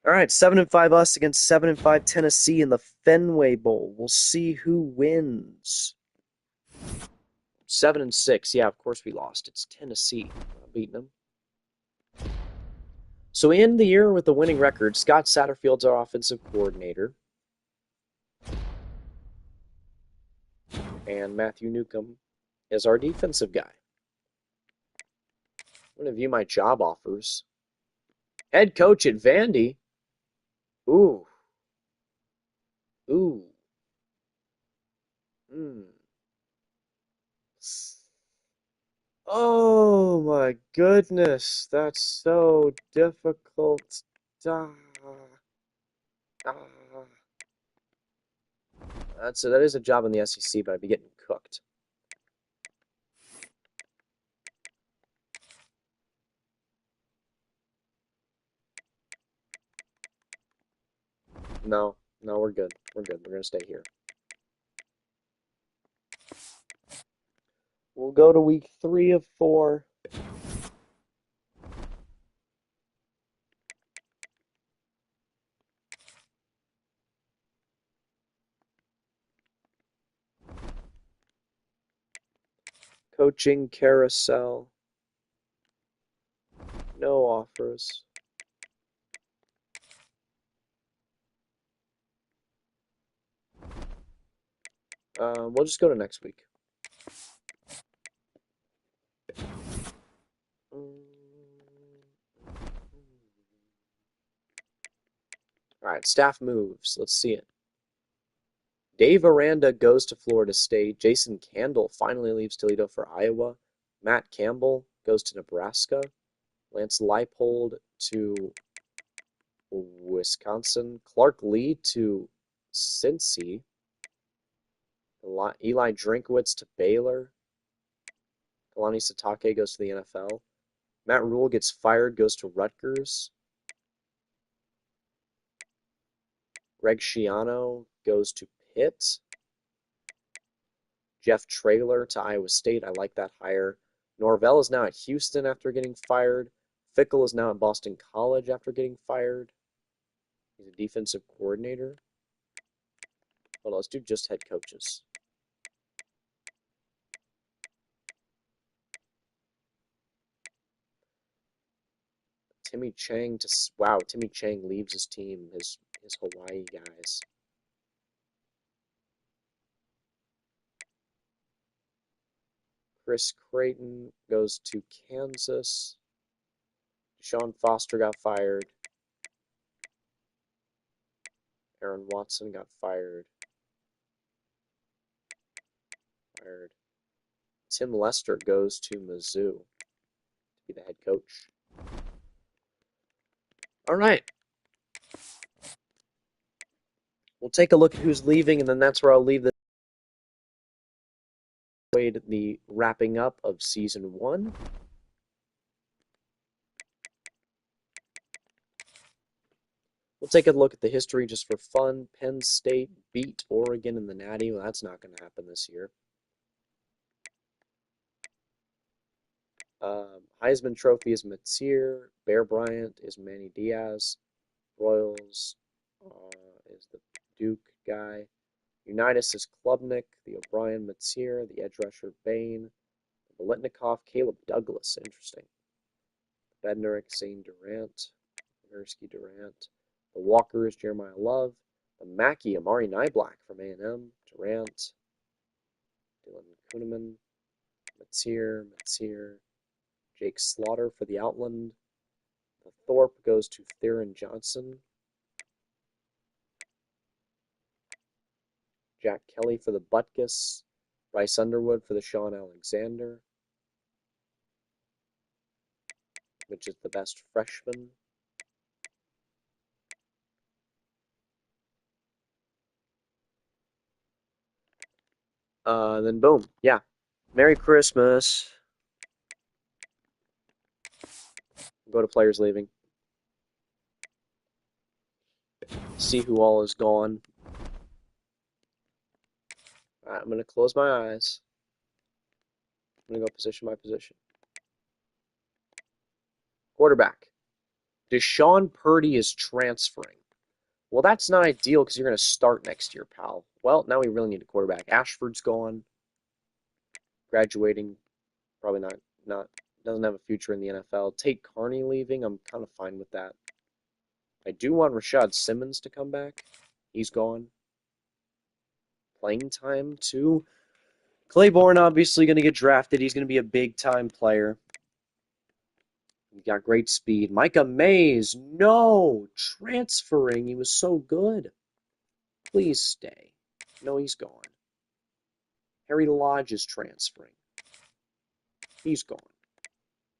[SPEAKER 1] All right, 7-5 us against 7-5 Tennessee in the Fenway Bowl. We'll see who wins. 7-6. Yeah, of course we lost. It's Tennessee. Not beating them. So we end the year with a winning record. Scott Satterfield's our offensive coordinator. And Matthew Newcomb is our defensive guy. I'm going to view my job offers. Head coach at Vandy. Ooh. Ooh. Oh my goodness, that's so difficult. Ah, ah. That is a job in the SEC, but I'd be getting cooked. No, we're good. We're good. We're gonna stay here. We'll go to week 3 of 4. Coaching carousel. No offers. We'll just go to next week. All right, staff moves. Let's see it. Dave Aranda goes to Florida State. Jason Candle finally leaves Toledo for Iowa. Matt Campbell goes to Nebraska. Lance Leipold to Wisconsin. Clark Lee to Cincy. Eli Drinkwitz to Baylor. Kalani Sitake goes to the NFL. Matt Rule gets fired, goes to Rutgers. Greg Schiano goes to Pitt. Jeff Traylor to Iowa State. I like that hire. Norvell is now at Houston after getting fired. Fickle is now at Boston College after getting fired. He's a defensive coordinator. Hold on, let's do just head coaches. Timmy Chang Timmy Chang leaves his team, his Hawaii guys. Chris Creighton goes to Kansas. Deshaun Foster got fired. Aaron Watson got fired. Tim Lester goes to Mizzou to be the head coach. All right. We'll take a look at who's leaving, and then that's where I'll leave the wrapping up of Season 1. We'll take a look at the history just for fun. Penn State beat Oregon in the Natty. Well, that's not going to happen this year. Heisman Trophy is Metzir. Bear Bryant is Manny Diaz. Royals is the Duke guy. Unitas is Klubnik. The O'Brien Metzir. The edge rusher Bain. The Bolitnikov Caleb Douglas. Interesting. Bednarik Zane Durant. Gursky Durant. The Walker is Jeremiah Love. The Mackey Amari Niblack from A&M. Durant. Dylan Kuhneman. Metzir. Jake Slaughter for the Outland. The Thorpe goes to Theron Johnson. Jack Kelly for the Butkus. Bryce Underwood for the Sean Alexander, which is the best freshman. Then boom. Yeah. Merry Christmas. Go to players leaving. See who all is gone. Alright, I'm going to close my eyes. I'm going to go position by position. Quarterback. Deshaun Purdy is transferring. Well, that's not ideal because you're going to start next year, pal. Well, now we really need a quarterback. Ashford's gone. Graduating. Probably not doesn't have a future in the NFL. Tate Carney leaving. I'm kind of fine with that. I do want Rashad Simmons to come back. He's gone. Playing time, too. Claiborne obviously going to get drafted. He's going to be a big-time player. He's got great speed. Micah Mays, no! Transferring. He was so good. Please stay. No, he's gone. Harry Lodge is transferring. He's gone.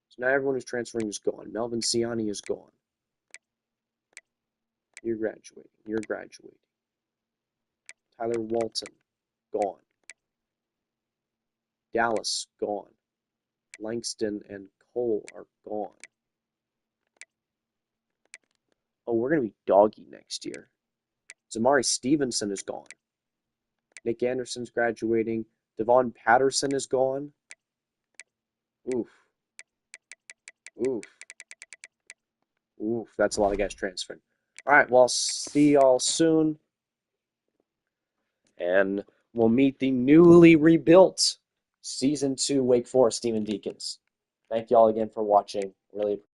[SPEAKER 1] So now everyone who's transferring is gone. Melvin Siani is gone. You're graduating. You're graduating. Tyler Walton, gone. Dallas, gone. Langston and Cole are gone. Oh, we're going to be doggy next year. Zamari Stevenson is gone. Nick Anderson's graduating. Devon Patterson is gone. Oof. Oof. Oof. That's a lot of guys transferring. All right, well, I'll see y'all soon. And we'll meet the newly rebuilt Season 2 Wake Forest Demon Deacons. Thank y'all again for watching. Really appreciate it.